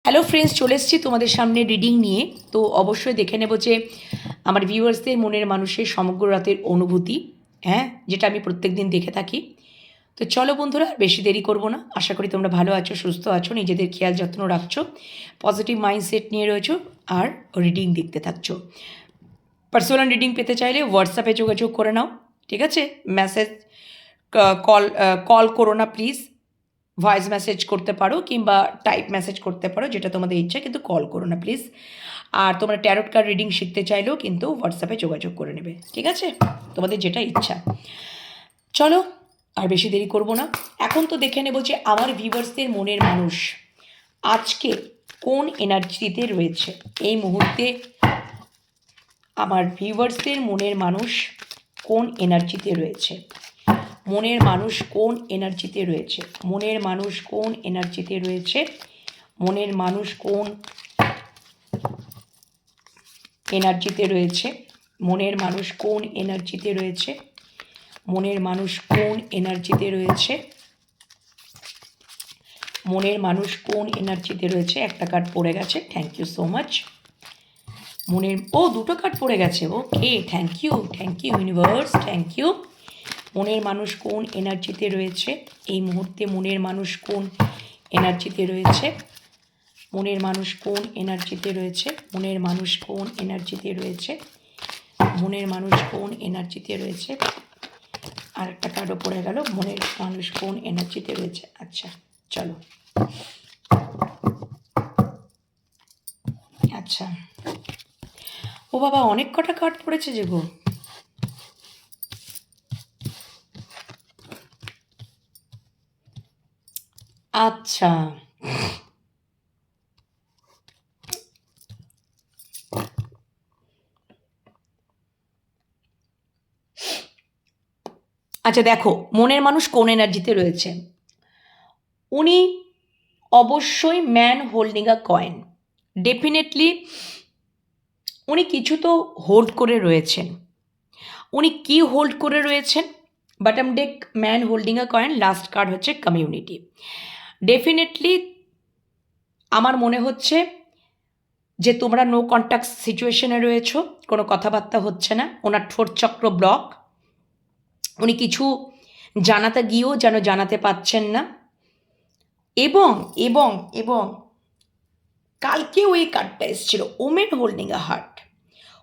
Hello friends, চলে এসেছি তোমাদের সামনে রিডিং নিয়ে। তো অবশ্যই দেখে নেব যে আমার ভিউয়ার্সদের মনের মানুষের সমগ্র রাতের অনুভূতি, হ্যাঁ, যেটা আমি প্রত্যেক দিন দেখে থাকি। তো চলো বন্ধুরা, আর বেশি দেরি করব না। আশা করি তোমরা ভালো আছো, সুস্থ আছো, নিজেদের খেয়াল যত্ন রাখছো, পজিটিভ মাইন্ডসেট নিয়ে রয়েছো আর রিডিং দেখতে থাকছো। পার্সোনাল রিডিং পেতে চাইলে হোয়াটসঅ্যাপে যোগাযোগ করে নাও, ঠিক আছে? মেসেজ কল কল করো না প্লিজ। ভয়েস মেসেজ করতে পারো কিংবা টাইপ মেসেজ করতে পারো, যেটা তোমাদের ইচ্ছা, কিন্তু কল করো না প্লিজ। আর তোমরা ট্যারোট কার্ড রিডিং শিখতে চাইলেও কিন্তু হোয়াটসঅ্যাপে যোগাযোগ করে নেবে, ঠিক আছে? তোমাদের যেটা ইচ্ছা। চলো, আর বেশি দেরি করব না। এখন তো দেখে নেব যে আমার ভিউয়ার্সদের মনের মানুষ আজকে কোন এনার্জিতে রয়েছে। এই মুহূর্তে আমার ভিউয়ার্সদের মনের মানুষ কোন এনার্জিতে রয়েছে, মনের মানুষ কোন এনার্জিতে রয়েছে, মনের মানুষ কোন এনার্জিতে রয়েছে, মনের মানুষ কোন এনার্জিতে রয়েছে, মনের মানুষ কোন এনার্জিতে রয়েছে, মনের মানুষ কোন এনার্জিতে রয়েছে, মনের মানুষ কোন এনার্জিতে রয়েছে। একটা কার্ড পড়ে গেছে, থ্যাংক ইউ সো মাচ। মনের দুটো কার্ড পড়ে গেছে, okay, thank you universe, thank you. মনের মানুষ কোন এনার্জিতে রয়েছে এই মুহূর্তে, মনের মানুষ কোন এনার্জিতে রয়েছে, মনের মানুষ কোন এনার্জিতে রয়েছে, মনের মানুষ কোন এনার্জিতে রয়েছে, মনের মানুষ কোন এনার্জিতে রয়েছে। আর একটা কার্ডও পড়ে গেল, মনের মানুষ কোন এনার্জিতে রয়েছে। আচ্ছা, চলো। আচ্ছা, ও বাবা, অনেক কটা কার্ড পড়েছে যে গো। আচ্ছা, আচ্ছা, দেখো মনের মানুষ কোন এনার্জিতে রয়েছে। উনি অবশ্যই ম্যান হোল্ডিং আ কয়েন, ডেফিনেটলি উনি কিছু তো হোল্ড করে রয়েছেন। উনি কি হোল্ড করে রয়েছেন? বটম ডেক, ম্যান হোল্ডিং আ কয়েন, লাস্ট কার্ড হচ্ছে কমিউনিটি। ডেফিনেটলি আমার মনে হচ্ছে যে তোমরা নো কন্ট্যাক্ট সিচুয়েশনে রয়েছো, কোনো কথাবার্তা হচ্ছে না, ওনার ঠোঁট চক্র ব্লক, উনি কিছু জানাতে গিয়েও যেন জানাতে পারছেন না। এবং এবং এবং কালকেও এই কার্ডটা এসেছিল, ওমেন হোল্ডিং আ হার্ট।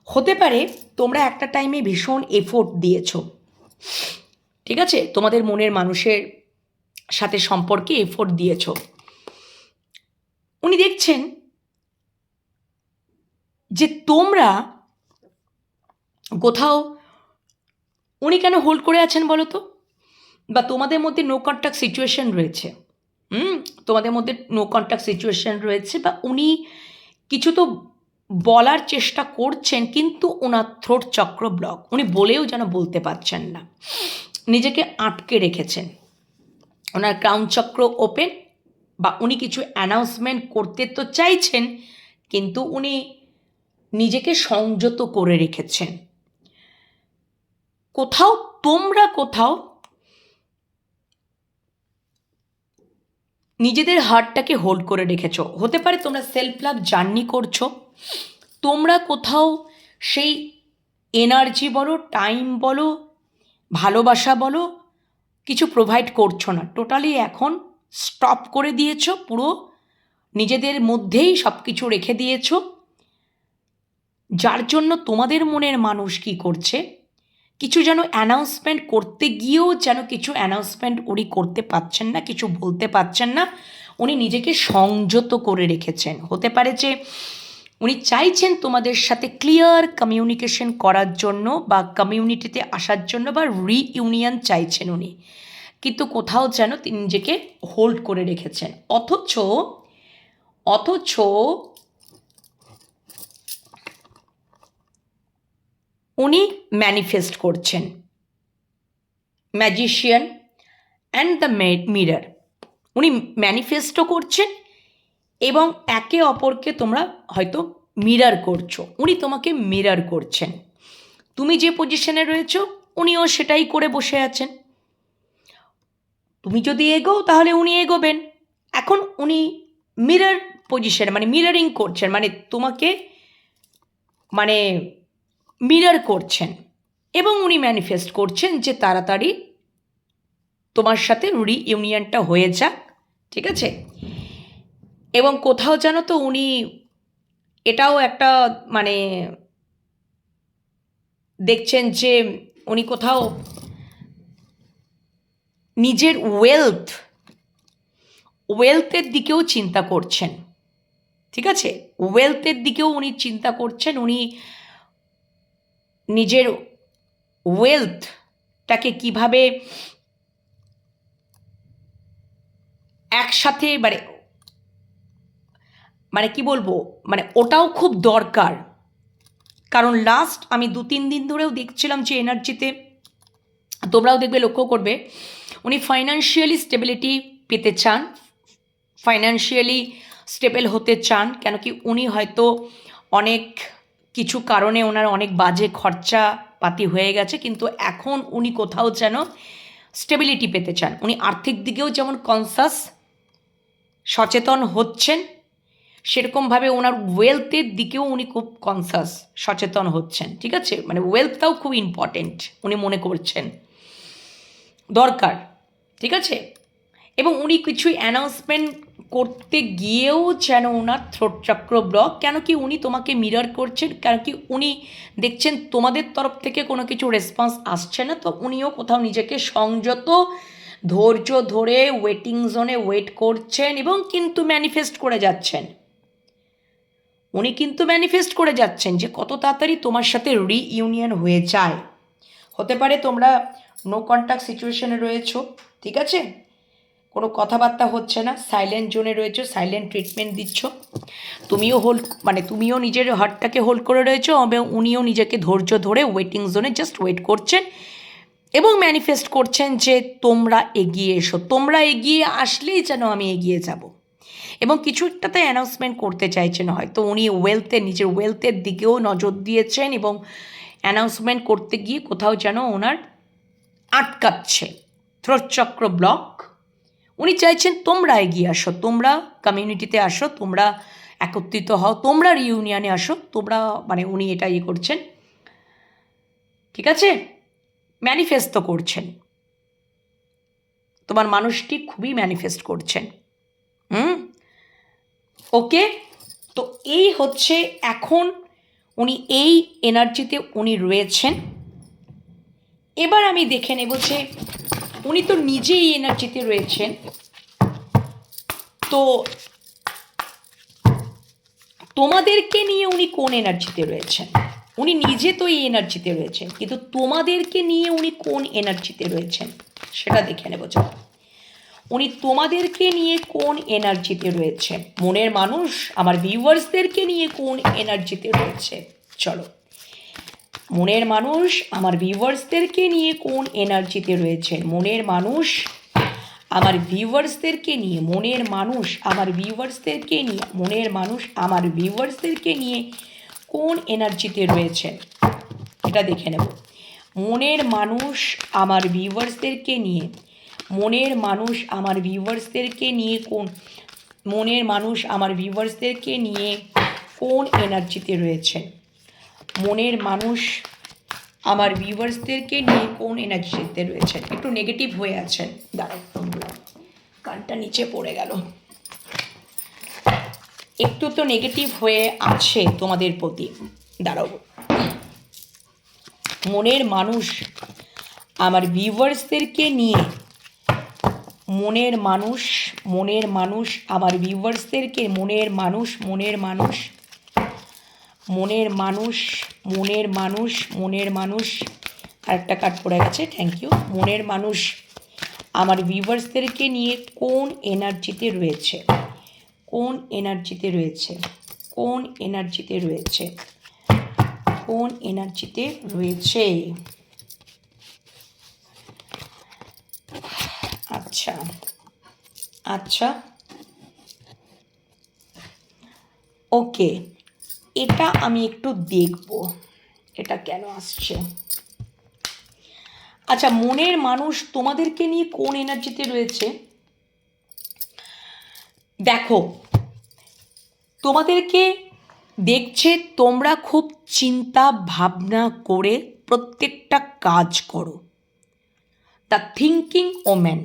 হতে পারে তোমরা একটা টাইমে ভীষণ এফোর্ট দিয়েছো, ঠিক আছে, তোমাদের মনের মানুষের সাথে সম্পর্কে এফোর্ট দিয়েছো। উনি দেখছেন যে তোমরা কোথাও, উনি কেন হোল্ড করে আছেন বলো তো? বা তোমাদের মধ্যে নো কন্ট্যাক্ট সিচুয়েশন রয়েছে, তোমাদের মধ্যে নো কন্ট্যাক্ট সিচুয়েশন রয়েছে, বা উনি কিছু তো বলার চেষ্টা করছেন, কিন্তু ওনার থ্রোট চক্র ব্লক, উনি বলেও যেন বলতে পারছেন না, নিজেকে আটকে রেখেছেন। ওনার ক্রাউন চক্র ওপেন, বা উনি কিছু অ্যানাউন্সমেন্ট করতে তো চাইছেন, কিন্তু উনি নিজেকে সংযত করে রেখেছেন। কোথাও তোমরা কোথাও নিজেদের হার্টটাকে হোল্ড করে রেখেছো। হতে পারে তোমরা সেলফ লাভ জার্নি করছো, তোমরা কোথাও সেই এনার্জি বলো, টাইম বলো, ভালোবাসা বলো, কিছু প্রোভাইড করছো না, টোটালি এখন স্টপ করে দিয়েছো, পুরো নিজেদের মধ্যেই সব কিছু রেখে দিয়েছো। যার জন্য তোমাদের মনের মানুষ কি করছে, কিছু যেন অ্যানাউন্সমেন্ট করতে গিয়েও যেন কিছু অ্যানাউন্সমেন্ট উনি করতে পারছেন না, কিছু বলতে পারছেন না, উনি নিজেকে সংযত করে রেখেছেন। হতে পারে যে উনি চাইছেন তোমাদের সাথে ক্লিয়ার কমিউনিকেশন করার জন্য, বা কমিউনিটিতে আসার জন্য, বা রিইউনিয়ন চাইছেন উনি, কিন্তু কোথাও যেন তিনি নিজেকে হোল্ড করে রেখেছেন। অথচ অথচ উনি ম্যানিফেস্ট করছেন, ম্যাজিশিয়ান অ্যান্ড দ্য মিরর। উনি ম্যানিফেস্টও করছেন, এবং একে অপরকে তোমরা হয়তো মিরর করছো, উনি তোমাকে মিরর করছেন। তুমি যে পজিশনে রয়েছো, উনিও সেটাই করে বসে আছেন। তুমি যদি এগোও তাহলে উনি এগোবেন। এখন উনি মিরর পজিশনে, মানে মিররিং করছেন, মানে তোমাকে মানে মিরর করছেন, এবং উনি ম্যানিফেস্ট করছেন যে তাড়াতাড়ি তোমার সাথে রিইউনিয়নটা হয়ে যাক, ঠিক আছে। এবং কোথাও জানো তো উনি এটাও একটা মানে দেখছেন যে উনি কোথাও নিজের ওয়েলথের দিকেও চিন্তা করছেন, ঠিক আছে। ওয়েলথের দিকেও উনি চিন্তা করছেন, উনি নিজের ওয়েলথটাকে কিভাবে একসাথে মানে মানে কি বলবো, মানে ওটাও খুব দরকার। কারণ লাস্ট আমি 2-3 দিন ধরেও দেখছিলাম যে এনার্জিতে, তোমরাও দেখবে, লক্ষ্য করবে, উনি ফাইন্যান্সিয়ালি স্টেবিলিটি পেতে চান, ফাইন্যান্সিয়ালি স্টেবল হতে চান। কেন কি উনি হয়তো অনেক কিছু কারণে ওনার অনেক বাজে খরচা পাতি হয়ে গেছে, কিন্তু এখন উনি কোথাও যেন স্টেবিলিটি পেতে চান। উনি আর্থিক দিকেও যেমন কনসাস, সচেতন হচ্ছেন, সেরকমভাবে ওনার ওয়েলথের দিকেও উনি খুব কনসাস, সচেতন হচ্ছেন, ঠিক আছে। মানে ওয়েলথটাও খুব ইম্পর্টেন্ট উনি মনে করছেন, দরকার, ঠিক আছে। এবং উনি কিছু অ্যানাউন্সমেন্ট করতে গিয়েও যেন ওনার থ্রোট চক্র ব্লক। কেন কি উনি তোমাকে মিরর করছেন, কেন কি উনি দেখছেন তোমাদের তরফ থেকে কোনো কিছু রেসপন্স আসছে না, তো উনিও কোথাও নিজেকে সংযত, ধৈর্য ধরে ওয়েটিং জোনে ওয়েট করছেন, এবং কিন্তু ম্যানিফেস্ট করে যাচ্ছেন। উনি কিন্তু ম্যানিফেস্ট করে যাচ্ছেন যে কত তাড়াতাড়ি তোমার সাথে রিইউনিয়ন হয়ে যায়। হতে পারে তোমরা নো কন্ট্যাক্ট সিচুয়েশনে রয়েছো, ঠিক আছে, কোনো কথাবার্তা হচ্ছে না, সাইলেন্ট জোনে রয়েছো, সাইলেন্ট ট্রিটমেন্ট দিচ্ছ, তুমিও নিজের হার্টটাকে হোল্ড করে রয়েছো, এবং উনিও নিজেকে ধৈর্য ধরে ওয়েটিং জোনে জাস্ট ওয়েট করছেন, এবং ম্যানিফেস্ট করছেন যে তোমরা এগিয়ে এসো, তোমরা এগিয়ে আসলেই যেন আমি এগিয়ে যাব। এবং কিছু একটাতে অ্যানাউন্সমেন্ট করতে চাইছেন, হয়তো উনি নিজের ওয়েলথের দিকেও নজর দিয়েছেন, এবং অ্যানাউন্সমেন্ট করতে গিয়ে কোথাও যেন ওনার আটকাচ্ছে, থ্রোট চক্র ব্লক। উনি চাইছেন তোমরা এগিয়ে আসো, তোমরা কমিউনিটিতে আসো, তোমরা একত্রিত হও, তোমরা রিইউনিয়নে আসো, তোমরা মানে উনি এটা করছেন, ঠিক আছে। ম্যানিফেস্ট তো করছেন, তোমার মানুষটি খুবই ম্যানিফেস্ট করছেন। ওকে, তো এই হচ্ছে এখন উনি এই এনার্জিতে উনি রয়েছেন। এবার আমি দেখে নেব যে উনি তো নিজেই এনার্জিতে রয়েছেন, তো তোমাদেরকে নিয়ে উনি কোন এনার্জিতে রয়েছেন। উনি নিজে তো এই এনার্জিতে রয়েছেন, কিন্তু তোমাদেরকে নিয়ে উনি কোন এনার্জিতে রয়েছেন সেটা দেখে নেব। চলো, উনি তোমাদেরকে নিয়ে কোন এনার্জিতে রয়েছে, মনের মানুষ আমার ভিউয়ার্সদেরকে নিয়ে কোন এনার্জিতে রয়েছে। চলো, মনের মানুষ আমার ভিউয়ার্সদেরকে নিয়ে কোন এনার্জিতে রয়েছে, মনের মানুষ আমার ভিউয়ার্সদেরকে নিয়ে, মনের মানুষ আমার ভিউয়ার্সদেরকে নিয়ে, মনের মানুষ আমার ভিউয়ার্সদেরকে নিয়ে কোন এনার্জিতে রয়েছে এটা দেখে নেব। মনের মানুষ আমার ভিউয়ার্সদেরকে নিয়ে, মনের মানুষ আমার ভিউয়ার্সদেরকে নিয়ে মনের মানুষ আমার ভিউয়ার্সদেরকে নিয়ে কোন এনার্জিতে রয়েছে, মনের মানুষ আমার ভিউয়ার্সদেরকে নিয়ে কোন এনার্জিতে রয়েছেন। একটু নেগেটিভ হয়ে আছেন, দাঁড়াও, কানটা নিচে পড়ে গেল, একটু তো নেগেটিভ হয়ে আছে তোমাদের প্রতি, দাঁড়াও। মনের মানুষ আমার ভিউয়ার্সদেরকে নিয়ে, মনের মানুষ আমার ভিউয়ার্সদেরকে, মনের মানুষ আরেকটা কার্ড পড়ে গেছে, থ্যাংক ইউ। মনের মানুষ আমার ভিউয়ার্সদেরকে নিয়ে কোন এনার্জিতে রয়েছে, কোন এনার্জিতে রয়েছে, কোন এনার্জিতে রয়েছে, কোন এনার্জিতে রয়েছে। আচ্ছা আচ্ছা, ওকে, এটা আমি একটু দেখব এটা কেন আসছে। আচ্ছা, মনের মানুষ তোমাদেরকে নিয়ে কোন এনার্জিতে রয়েছে। দেখো, তোমাদেরকে দেখছে তোমরা খুব চিন্তা ভাবনা করে প্রত্যেকটা কাজ করো। The thinking woman.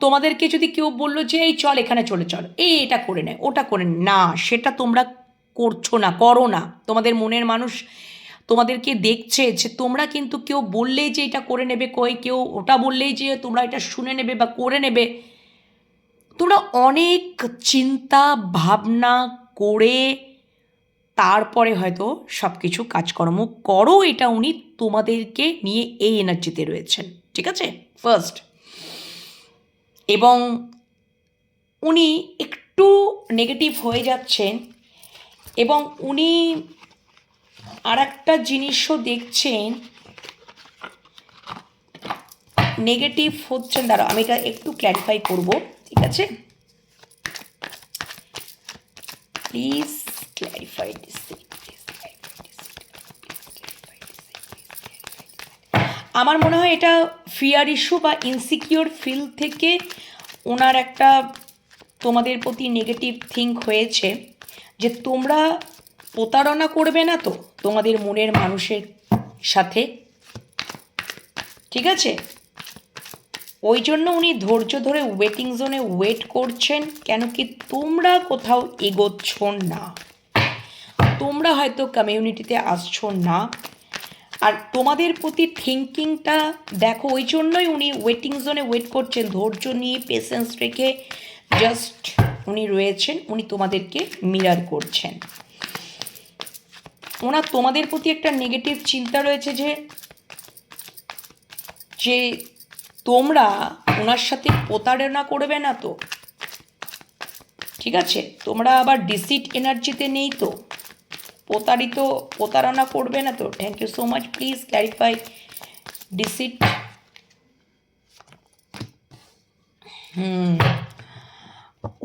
তোমাদেরকে যদি কেউ বললো যে এই চল এখানে চলে চল, এটা করে নেয় ওটা করে না, সেটা তোমরা করছো না, করো না। তোমাদের মনের মানুষ তোমাদেরকে দেখছে যে তোমরা কিন্তু কেউ বললেই যে এটা করে নেবে, কেউ ওটা বললেই যে তোমরা এটা শুনে নেবে বা করে নেবে। তোমরা অনেক চিন্তা ভাবনা করে তারপরে হয়তো সব কিছু কাজকর্ম করো, এটা উনি তোমাদেরকে নিয়ে এই এনার্জিতে রয়েছেন, ঠিক আছে, ফার্স্ট। এবং উনি একটু নেগেটিভ হয়ে যাচ্ছেন এবং উনি আর একটা জিনিসও দেখছেন নেগেটিভ হচ্ছেন। দাঁড়াও আমি এটা একটু ক্ল্যারিফাই করব, ঠিক আছে, প্লিজ ক্ল্যারিফাই দিস। আমার মনে হয় এটা ফিয়ার ইস্যু বা ইনসিকিওর ফিল থেকে ওনার একটা তোমাদের প্রতি নেগেটিভ থিঙ্ক হয়েছে যে তোমরা প্রতারণা করবে না তো তোমাদের মনের মানুষের সাথে, ঠিক আছে। ওই জন্য উনি ধৈর্য ধরে ওয়েটিং জোনে ওয়েট করছেন, কেন কি তোমরা কোথাও এগোচ্ছ না, তোমরা হয়তো কমিউনিটিতে আসছো না, আর তোমাদের প্রতি থিঙ্কিংটা দেখো, ওই জন্যই উনি ওয়েটিং জোনে ওয়েট করছেন, ধৈর্য নিয়ে পেশেন্স রেখে জাস্ট উনি রয়েছেন, উনি তোমাদেরকে মিরার করছেন। ওনার তোমাদের প্রতি একটা নেগেটিভ চিন্তা রয়েছে যে তোমরা ওনার সাথে প্রতারণা করবে না তো, ঠিক আছে, তোমরা আবার ডিসিট এনার্জিতে নেই তো, প্রতারণা করবে না তো। Thank you so much, please clarify deceit.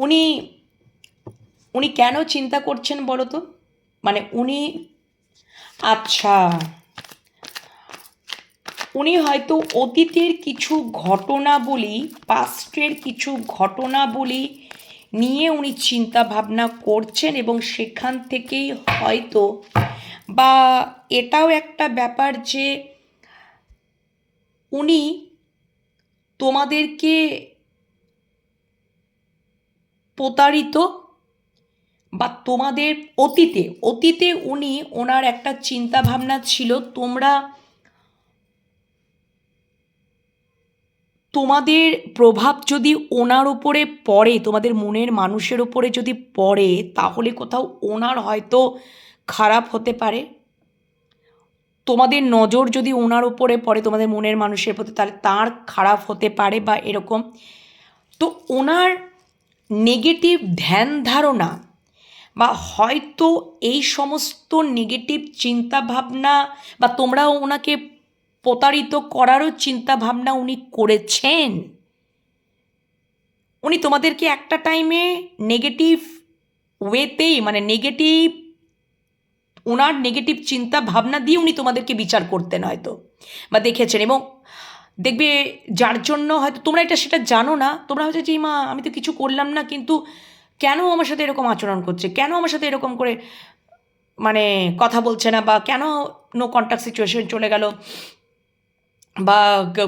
উনি উনি কেন চিন্তা করছেন বলো তো, মানে উনি, আচ্ছা, উনি হয়তো অতীতের কিছু ঘটনাবলী, পাস্টের কিছু ঘটনাবলী নিয়ে উনি চিন্তা ভাবনা করছেন এবং সেখান থেকেই হয়তো, বা এটাও একটা ব্যাপার যে উনি তোমাদেরকে প্রতারিত, বা তোমাদের অতীতে উনি ওনার একটা চিন্তা ভাবনা ছিল তোমাদের প্রভাব যদি ওনার উপরে পড়ে, তোমাদের মনের মানুষের উপরে যদি পড়ে, তাহলে কোথাও ওনার হয়তো খারাপ হতে পারে। তোমাদের নজর যদি ওনার উপরে পড়ে তোমাদের মনের মানুষের প্রতি, তাহলে তার খারাপ হতে পারে বা এরকম। তো ওনার নেগেটিভ ধ্যান ধারণা বা হয়তো এই সমস্ত নেগেটিভ চিন্তা ভাবনা, বা তোমরাও ওনাকে প্রতারিত করারও চিন্তা ভাবনা উনি করেছেন। উনি তোমাদেরকে একটা টাইমে নেগেটিভ ওয়েতেই, মানে ওনার নেগেটিভ চিন্তা ভাবনা দিয়ে উনি তোমাদেরকে বিচার করতেন হয়তো, বা দেখেছেন। এবং দেখবে যার জন্য হয়তো তোমরা সেটা জানো না, তোমরা হচ্ছে যে মা আমি তো কিছু করলাম না, কিন্তু কেন আমার সাথে এরকম আচরণ করছে, কেন আমার সাথে এরকম করে মানে কথা বলছে না, বা কেন নো কন্ট্যাক্ট সিচুয়েশন চলে গেল, বা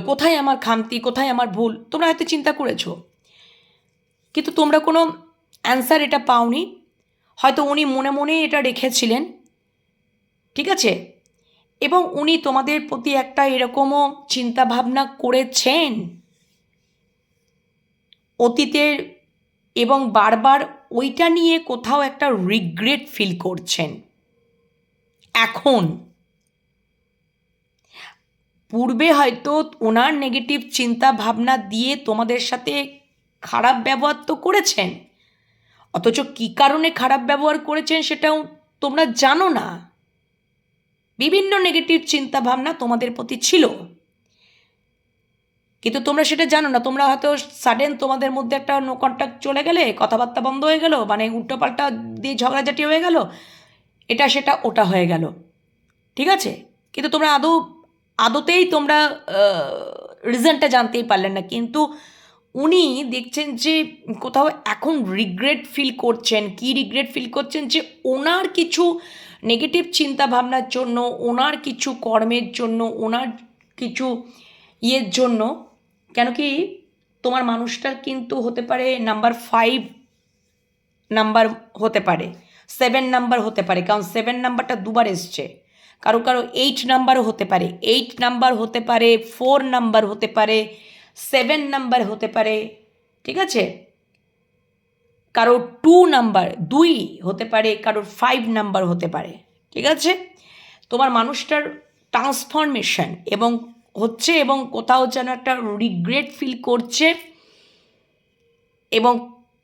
কোথায় আমার খামতি, কোথায় আমার ভুল, তোমরা হয়তো চিন্তা করেছো, কিন্তু তোমরা কোনো অ্যান্সার এটা পাওনি। হয়তো উনি মনে মনে এটা রেখেছিলেন, ঠিক আছে। এবং উনি তোমাদের প্রতি একটা এরকমও চিন্তা ভাবনা করেছেন অতীতের, এবং বারবার ওইটা নিয়ে কোথাও একটা রিগ্রেট ফিল করছেন এখন। পূর্বে হয়তো ওনার নেগেটিভ চিন্তা ভাবনা দিয়ে তোমাদের সাথে খারাপ ব্যবহার তো করেছেন, অথচ কী কারণে খারাপ ব্যবহার করেছেন সেটাও তোমরা জানো না। বিভিন্ন নেগেটিভ চিন্তা ভাবনা তোমাদের প্রতি ছিল, কিন্তু তোমরা সেটা জানো না। তোমরা হয়তো সাডেন তোমাদের মধ্যে একটা নো কন্ট্যাক্ট চলে গেলে, কথাবার্তা বন্ধ হয়ে গেল, মানে উল্টোপাল্টা দিয়ে ঝগড়াঝাটি হয়ে গেল, এটা সেটা ওটা হয়ে গেল, ঠিক আছে। কিন্তু তোমরা আদতেই তোমরা রিজনটা জানতেই পারলেন না, কিন্তু উনি দেখছেন যে কোথাও এখন রিগ্রেট ফিল করছেন। কি রিগ্রেট ফিল করছেন? যে ওনার কিছু নেগেটিভ চিন্তা ভাবনার জন্য, ওনার কিছু কর্মের জন্য, ওনার কিছু ইয়ের জন্য, কেন কি তোমার মানুষটার কিন্তু হতে পারে নাম্বার 5 নাম্বার হতে পারে, 7 নাম্বার হতে পারে, কারণ 7 নাম্বারটা দুবার এসছে। কারো কারো 8 নাম্বারও হতে পারে, 8 নাম্বার হতে পারে, 4 নাম্বার হতে পারে, 7 নাম্বার হতে পারে, ঠিক আছে? কারো 2 নাম্বার 2 হতে পারে, কারোর 5 নাম্বার হতে পারে, ঠিক আছে? তোমার মানুষটার ট্রান্সফরমেশন এবং হচ্ছে, এবং কোথাও যেন একটা রিগ্রেট ফিল করছে। এবং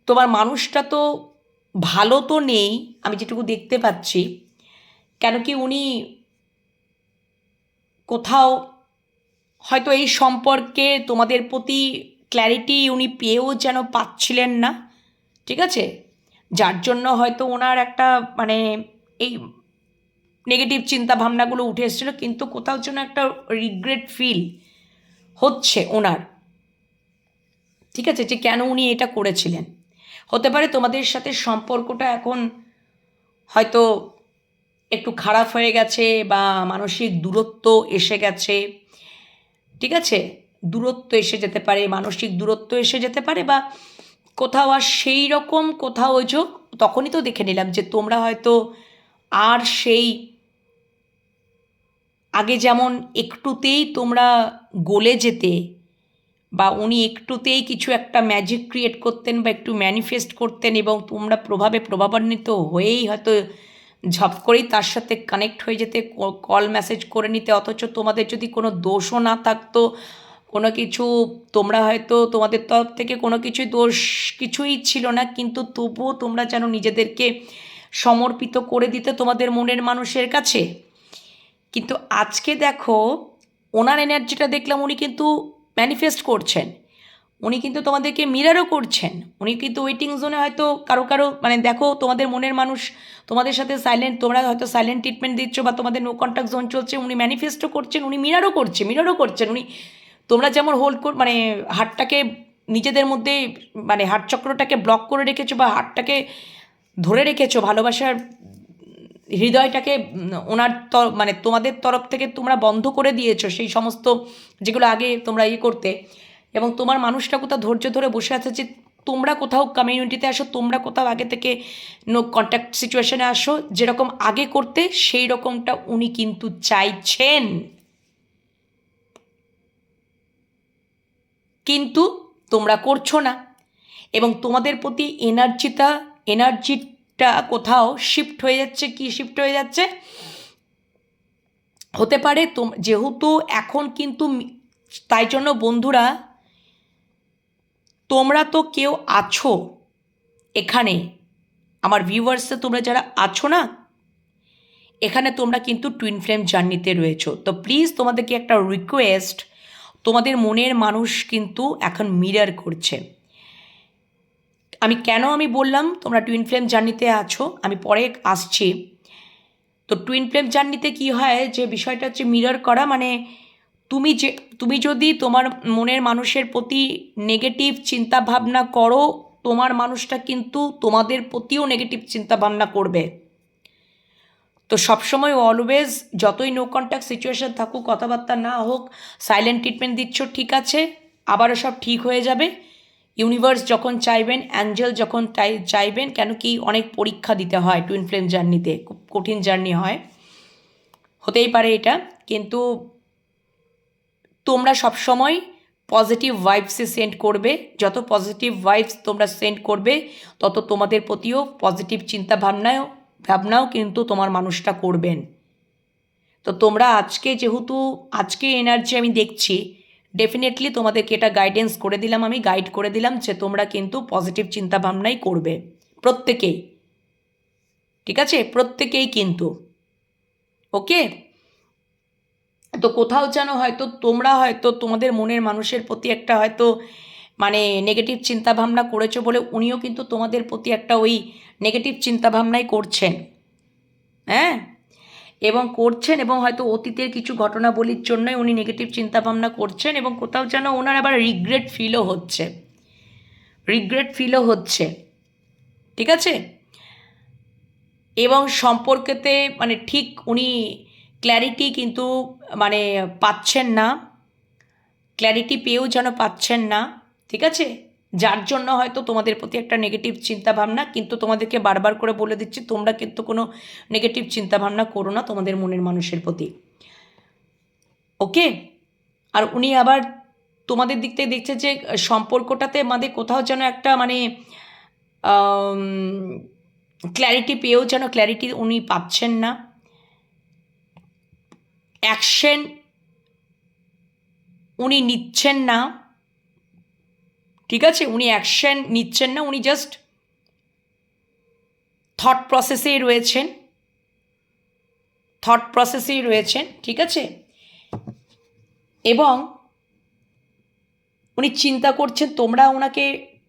তোমার মানুষটা তো ভালো তো নেই, আমি যেটুকু দেখতে পাচ্ছি। কেন কি উনি কোথাও হয়তো এই সম্পর্কে তোমাদের প্রতি ক্ল্যারিটি উনি পেয়েও যেন পাচ্ছিলেন না, ঠিক আছে? যার জন্য হয়তো ওনার একটা মানে এই নেগেটিভ চিন্তা ভাবনাগুলো উঠে এসেছিলো, কিন্তু কোথাও যেন একটা রিগ্রেট ফিল হচ্ছে ওনার, ঠিক আছে? যে কেন উনি এটা করেছিলেন। হতে পারে তোমাদের সাথে সম্পর্কটা এখন হয়তো একটু খারাপ হয়ে গেছে, বা মানসিক দূরত্ব এসে গেছে, ঠিক আছে? দূরত্ব এসে যেতে পারে, মানসিক দূরত্ব এসে যেতে পারে, বা কোথাও আর সেই রকম কোথাও ওই যে তখনই তো দেখে নিলাম যে তোমরা হয়তো আর সেই আগে যেমন একটুতেই তোমরা গলে যেতে, বা উনি একটুতেই কিছু একটা ম্যাজিক ক্রিয়েট করতেন বা একটু ম্যানিফেস্ট করতেন, এবং তোমরা প্রভাবান্বিত হয়েই হয়তো ঝপ করেই তার সাথে কানেক্ট হয়ে যেতে, কল মেসেজ করে নিতে। অথচ তোমাদের যদি কোনো দোষও না থাকতো, কোনো কিছু তোমরা হয়তো তোমাদের তরফ থেকে কোনো কিছুই দোষ কিছুই ছিল না, কিন্তু তবুও তোমরা যেন নিজেদেরকে সমর্পিত করে দিতে তোমাদের মনের মানুষের কাছে। কিন্তু আজকে দেখো ওনার এনার্জিটা দেখলাম, উনি কিন্তু ম্যানিফেস্ট করছেন, উনি কিন্তু তোমাদেরকে মিরারও করছেন। উনি কিন্তু ওয়েটিং জোনে হয়তো কারো কারো মানে দেখো তোমাদের মনের মানুষ তোমাদের সাথে সাইলেন্ট, তোমরা হয়তো সাইলেন্ট ট্রিটমেন্ট দিচ্ছ বা তোমাদের নো কন্ট্যাক্ট জোন চলছে, উনি ম্যানিফেস্টও করছেন, উনি মিরারও করছেন। উনি তোমরা যেমন হোল্ড কর মানে হার্টটাকে নিজেদের মধ্যে মানে হার্ট চক্রটাকে ব্লক করে রেখেছো, বা হার্টটাকে ধরে রেখেছো, ভালোবাসার হৃদয়টাকে ওনার মানে তোমাদের তরফ থেকে তোমরা বন্ধ করে দিয়েছো সেই সমস্ত যেগুলো আগে তোমরা ইয়ে করতে। এবং তোমার মানুষটা কোথাও ধৈর্য ধরে বসে আছে যে তোমরা কোথাও কমিউনিটিতে আসো, তোমরা কোথাও আগে থেকে নো কন্ট্যাক্ট সিচুয়েশনে আসো, যেরকম আগে করতে সেই রকমটা উনি কিন্তু চাইছেন, কিন্তু তোমরা করছো না। এবং তোমাদের প্রতি এনার্জিটা কোথাও শিফট হয়ে যাচ্ছে। কি শিফট হয়ে যাচ্ছে? হতে পারে যেহেতু এখন কিন্তু তাই জন্য বন্ধুরা তোমরা তো কেউ আছো এখানে, আমার ভিউয়ার্সে তোমরা যারা আছো না এখানে, তোমরা কিন্তু টুইন ফ্লেম জার্নিতে রয়েছো। তো প্লিজ তোমাদেরকে একটা রিকোয়েস্ট, তোমাদের মনের মানুষ কিন্তু এখন মিরর করছে। আমি বললাম তোমরা টুইন ফ্লেম জার্নিতে আছো, আমি পরে আসছি। তো টুইন ফ্লেম জার্নিতে কী হয়, যে বিষয়টা হচ্ছে মিরর করা, মানে তুমি যদি তোমার মনের মানুষের প্রতি নেগেটিভ চিন্তা ভাবনা করো, তোমার মানুষটা কিন্তু তোমাদের প্রতিও নেগেটিভ চিন্তা ভাবনা করবে। তো সবসময় অলওয়েজ যতই নো কন্ট্যাক্ট সিচুয়েশান থাকুক, কথাবার্তা না হোক, সাইলেন্ট ট্রিটমেন্ট দিচ্ছ, ঠিক আছে, আবারও সব ঠিক হয়ে যাবে। ইউনিভার্স যখন চাইবেন, অ্যাঞ্জেল যখন চাইবেন, কেন কি অনেক পরীক্ষা দিতে হয় টুইন ফ্লেম জার্নিতে, খুব কঠিন জার্নি হয়, হতেই পারে এটা, কিন্তু তোমরা সবসময় পজিটিভ ভাইবসে সেন্ড করবে। যত পজিটিভ ভাইবস তোমরা সেন্ড করবে, তত তোমাদের প্রতিও পজিটিভ চিন্তা ভাবনাও কিন্তু তোমার মানুষটা করবেন। তো তোমরা যেহেতু আজকে এনার্জি আমি দেখছি, ডেফিনেটলি তোমাদেরকে এটা গাইড করে দিলাম যে তোমরা কিন্তু পজিটিভ চিন্তা ভাবনাই করবে প্রত্যেকেই, ঠিক আছে? প্রত্যেকেই কিন্তু, ওকে? তো কোথাও যেন হয়তো তোমরা হয়তো তোমাদের মনের মানুষের প্রতি একটা হয়তো মানে নেগেটিভ চিন্তাভাবনা করেছো বলে উনিও কিন্তু তোমাদের প্রতি একটা ওই নেগেটিভ চিন্তাভাবনাই করছেন, হ্যাঁ, এবং হয়তো অতীতের কিছু ঘটনাবলীর জন্যই উনি নেগেটিভ চিন্তাভাবনা করছেন, এবং কোথাও যেন ওনার আবার রিগ্রেট ফিলও হচ্ছে। রিগ্রেট ফিলও হচ্ছে, ঠিক আছে। এবং সম্পর্কেতে মানে ঠিক উনি ক্ল্যারিটি কিন্তু মানে পাচ্ছেন না, ক্ল্যারিটি পেয়েও যেন পাচ্ছেন না, ঠিক আছে। যার জন্য হয়তো তোমাদের প্রতি একটা নেগেটিভ চিন্তাভাবনা, কিন্তু তোমাদেরকে বারবার করে বলে দিচ্ছি তোমরা কিন্তু কোনো নেগেটিভ চিন্তাভাবনা করো না তোমাদের মনের মানুষের প্রতি, ওকে। আর উনি আবার তোমাদের দিক থেকে দেখছে যে সম্পর্কটাতে আমাদের কোথাও যেন একটা মানে ক্ল্যারিটি পেয়েও যেন ক্ল্যারিটি উনি পাচ্ছেন না। অ্যাকশন উনি নিচ্ছেন না, ঠিক আছে। উনি অ্যাকশন নিচ্ছেন না, উনি জাস্ট থট প্রসেসেই রয়েছেন, ঠিক আছে। এবং উনি চিন্তা করছেন তোমরা ওনাকে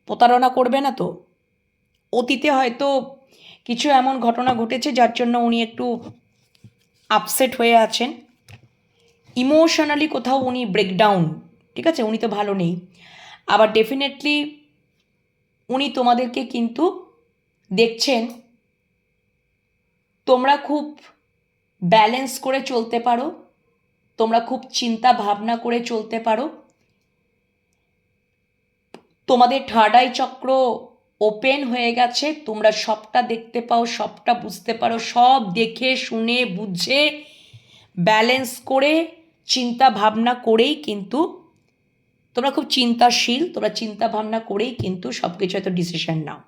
প্রতারণা করবে না তো। অতীতে হয়তো কিছু এমন ঘটনা ঘটেছে যার জন্য উনি একটু আপসেট হয়ে আছেন, ইমোশনালি কোথাও উনি ব্রেকডাউন, ঠিক আছে। উনি তো ভালো নেই। আবার ডেফিনেটলি উনি তোমাদেরকে কিন্তু দেখছেন তোমরা খুব ব্যালেন্স করে চলতে পারো, তোমরা খুব চিন্তা ভাবনা করে চলতে পারো, তোমাদের থার্ড আই চক্র ওপেন হয়ে গেছে, তোমরা সবটা দেখতে পাও, সবটা বুঝতে পারো, সব দেখে শুনে বুঝে ব্যালেন্স করে চিন্তা ভাবনা করেই কিন্তু তোমরা খুব চিন্তাশীল, তোমরা চিন্তা ভাবনা করেই কিন্তু সব কিছু হয়তো ডিসিশন নাও।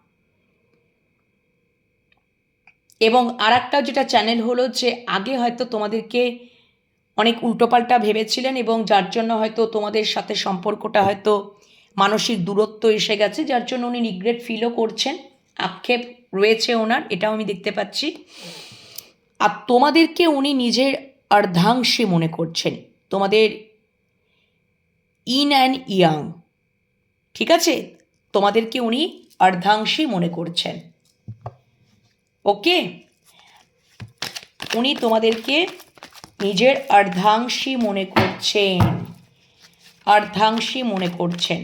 এবং আর একটা যেটা চ্যানেল হলো যে আগে হয়তো তোমাদেরকে অনেক উল্টোপাল্টা ভেবেছিলেন এবং যার জন্য হয়তো তোমাদের সাথে সম্পর্কটা হয়তো মানসিক দূরত্ব এসে গেছে, যার জন্য উনি রিগ্রেট ফিলও করছেন, আক্ষেপ রয়েছে ওনার, এটাও আমি দেখতে পাচ্ছি। আর তোমাদেরকে উনি নিজের অর্ধাংশে মনে করছেন, তোমাদের ইন অ্যান্ড ইয়াং, ঠিক আছে। তোমাদেরকে উনি অর্ধাংশী মনে করছেন, ওকে। উনি তোমাদেরকে নিজের অর্ধাংশী মনে করছেন।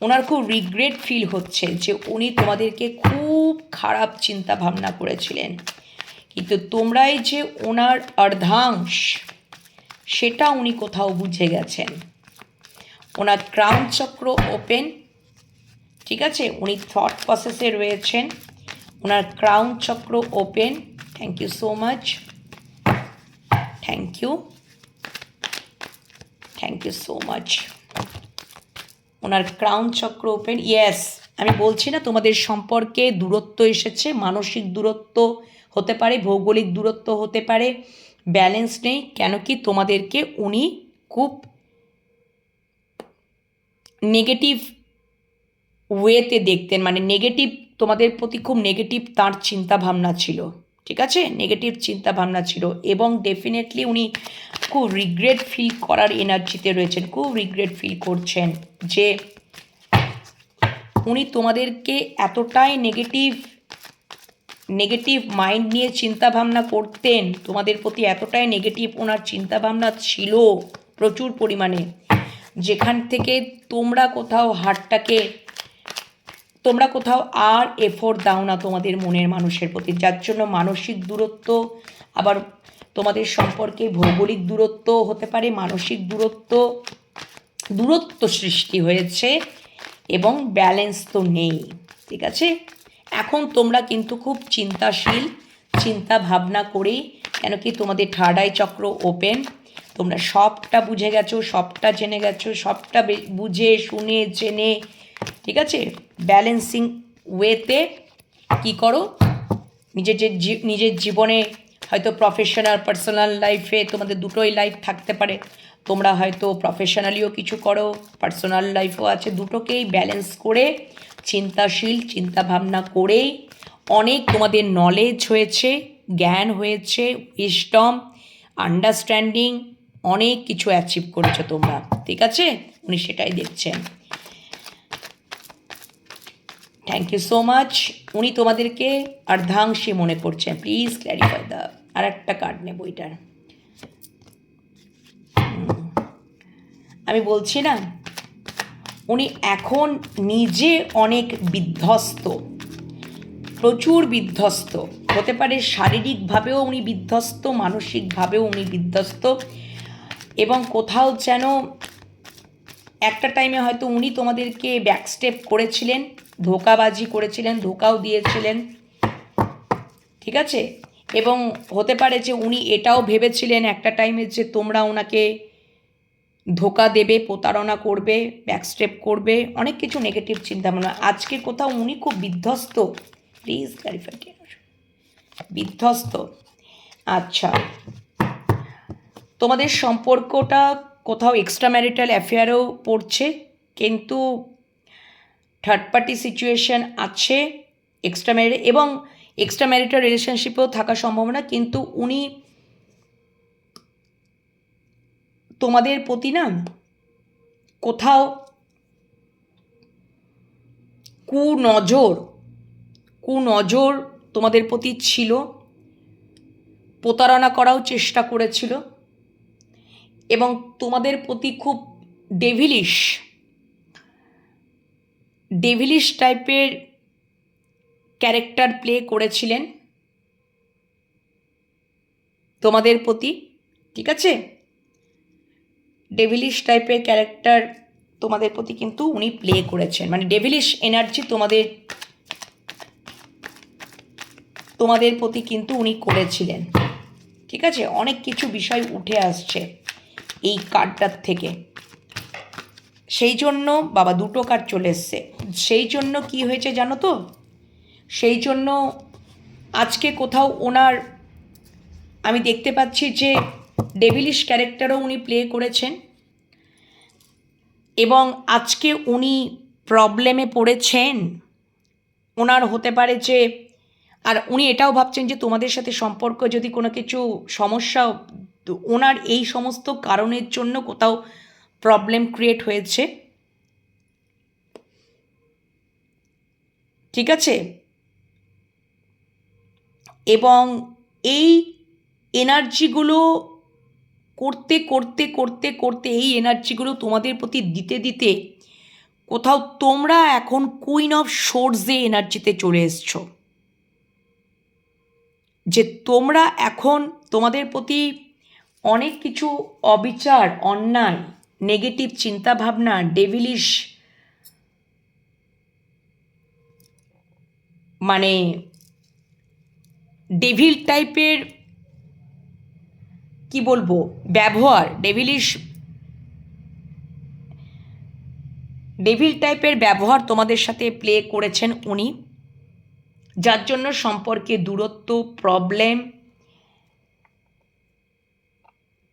ওনার খুব রিগ্রেট ফিল হচ্ছে যে উনি তোমাদেরকে খুব খারাপ চিন্তা ভাবনা করেছিলেন, কিন্তু তোমরাই যে ওনার অর্ধাংশ সেটা উনি কোথাও বুঝে গেছেন। ওনার ক্রাউন চক্র ওপেন, ঠিক আছে। উনি থট প্রসেসে রয়েছেন, ওনার ক্রাউন চক্র open. Thank you so much, thank you so much. ওনার ক্রাউন চক্র ওপেন, ইয়েস। আমি বলছি না তোমাদের সম্পর্কে দূরত্ব এসেছে, মানসিক দূরত্ব হতে পারে, ভৌগোলিক দূরত্ব হতে পারে, ব্যালেন্স নেই। কেন কি তোমাদেরকে উনি খুব নেগেটিভ ওয়েতে দেখতেন, মানে নেগেটিভ, তোমাদের প্রতি খুব নেগেটিভ তার চিন্তা ভাবনা ছিল, ঠিক আছে, নেগেটিভ চিন্তা ভাবনা ছিল। এবং ডেফিনেটলি উনি খুব রিগ্রেট ফিল করার এনার্জিতে রয়েছেন, খুব রিগ্রেট ফিল করছেন যে উনি তোমাদেরকে এতটাই নেগেটিভ মাইন্ড নিয়ে চিন্তা ভাবনা করতেন, তোমাদের প্রতি এতটাই নেগেটিভ ওনার চিন্তা ভাবনা ছিল প্রচুর পরিমাণে, যেখান থেকে তোমরা কোথাও আর এফোর্ট দাও না তোমাদের মনের মানুষের প্রতি, যার জন্য মানসিক দূরত্ব, আবার তোমাদের সম্পর্কে ভৌগোলিক দূরত্ব হতে পারে, মানসিক দূরত্ব সৃষ্টি হয়েছে এবং ব্যালেন্স তো নেই, ঠিক আছে। এখন তোমরা কিন্তু খুব চিন্তাশীল, চিন্তা ভাবনা করেই, কেন কি তোমাদের থার্ড আই চক্র ওপেন, তোমরা সবটা বুঝে গেছো, সবটা জেনে গেছো, সবটা বুঝে শুনে জেনে, ঠিক আছে, ব্যালেন্সিং ওয়েতে কী করো, নিজের জীবনে হয়তো প্রফেশনাল পার্সোনাল লাইফে তোমাদের দুটোই লাইফ থাকতে পারে, তোমরা হয়তো প্রফেশনালিও কিছু করো, পার্সোনাল লাইফও আছে, দুটোকেই ব্যালেন্স করে চিন্তাশীল চিন্তাভাবনা করেই অনেক তোমাদের নলেজ হয়েছে, জ্ঞান হয়েছে, উইজডম, আন্ডারস্ট্যান্ডিং, অনেক কিছু অ্যাচিভ করেছো তোমরা, ঠিক আছে। উনি সেটাই দেখছেন। Thank you so much. উনি তোমাদেরকে অর্ধাংশী মনে করছেন। প্লিজ ক্ল্যারিফাই দ্য, আর একটা কার্ড নেব এটার। আমি বলছি না উনি এখন নিজে অনেক বিধ্বস্ত, প্রচুর বিধ্বস্ত, হতে পারে শারীরিকভাবেও উনি বিধ্বস্ত, মানসিকভাবেও উনি বিধ্বস্ত, এবং কোথাও যেন একটা টাইমে হয়তো উনি তোমাদেরকে ব্যাকস্টেপ করেছিলেন, ধোঁকাবাজি করেছিলেন, ধোঁকাও দিয়েছিলেন, ঠিক আছে? এবং হতে পারে যে উনি এটাও ভেবেছিলেন একটা টাইমে যে তোমরা ওনাকে ধোঁকা দেবে, প্রতারণা করবে, ব্যাকস্টেপ করবে, অনেক কিছু নেগেটিভ চিন্তাভাবনা। আজকে কোথাও উনি খুব বিধ্বস্ত, প্লিজ ক্লারিফাই, বিধ্বস্ত। আচ্ছা, তোমাদের সম্পর্কটা কোথাও এক্সট্রা ম্যারিটাল অ্যাফেয়ারেও পড়ছে, কিন্তু থার্ড পার্টি সিচুয়েশন আছে এক্সট্রা ম্যারিটাল, এবং এক্সট্রা ম্যারিটাল রিলেশনশিপেও থাকার সম্ভাবনা, কিন্তু উনি তোমাদের প্রতি না কোথাও কুনজর তোমাদের প্রতি ছিল, প্রতারণা করাও চেষ্টা করেছিল, এবং তোমাদের প্রতি খুব ডেভিলিশ টাইপের ক্যারেক্টার প্লে করেছিলেন তোমাদের প্রতি, ঠিক আছে? ডেভিলিশ টাইপের ক্যারেক্টার তোমাদের প্রতি কিন্তু উনি প্লে করেছেন, মানে ডেভিলিশ এনার্জি তোমাদের প্রতি কিন্তু উনি করেছিলেন, ঠিক আছে? অনেক কিছু বিষয় উঠে আসছে এই কার্ডটার থেকে, সেই জন্য বাবা দুটো কার্ড চলে এসছে, সেই জন্য কি হয়েছে জানো তো, সেই জন্য আজকে কোথাও ওনার আমি দেখতে পাচ্ছি যে ডেভিলিশ ক্যারেক্টারও উনি প্লে করেছেন, এবং আজকে উনি প্রবলেমে পড়েছেন। ওনার হতে পারে যে, আর উনি এটাও ভাবছেন যে তোমাদের সাথে সম্পর্ক যদি কোনো কিছু সমস্যা, ওনার এই সমস্ত কারণের জন্য কোথাও প্রবলেম ক্রিয়েট হয়েছে, ঠিক আছে? এবং এই এনার্জিগুলো করতে করতে করতে করতে এই এনার্জিগুলো তোমাদের প্রতি দিতে দিতে কোথাও তোমরা এখন কুইন অফ সোর্সে এনার্জিতে চলে এসছো, যে তোমরা এখন তোমাদের প্রতি অনেক কিছু অবিচার, অন্যায়, নেগেটিভ চিন্তাভাবনা, ডেভিলিশ মানে ডেভিল টাইপের কি বলবো ব্যবহার, ডেভিল টাইপের ব্যবহার তোমাদের সাথে প্লে করেছেন উনি, যার জন্য সম্পর্কে দূরত্ব, প্রবলেম,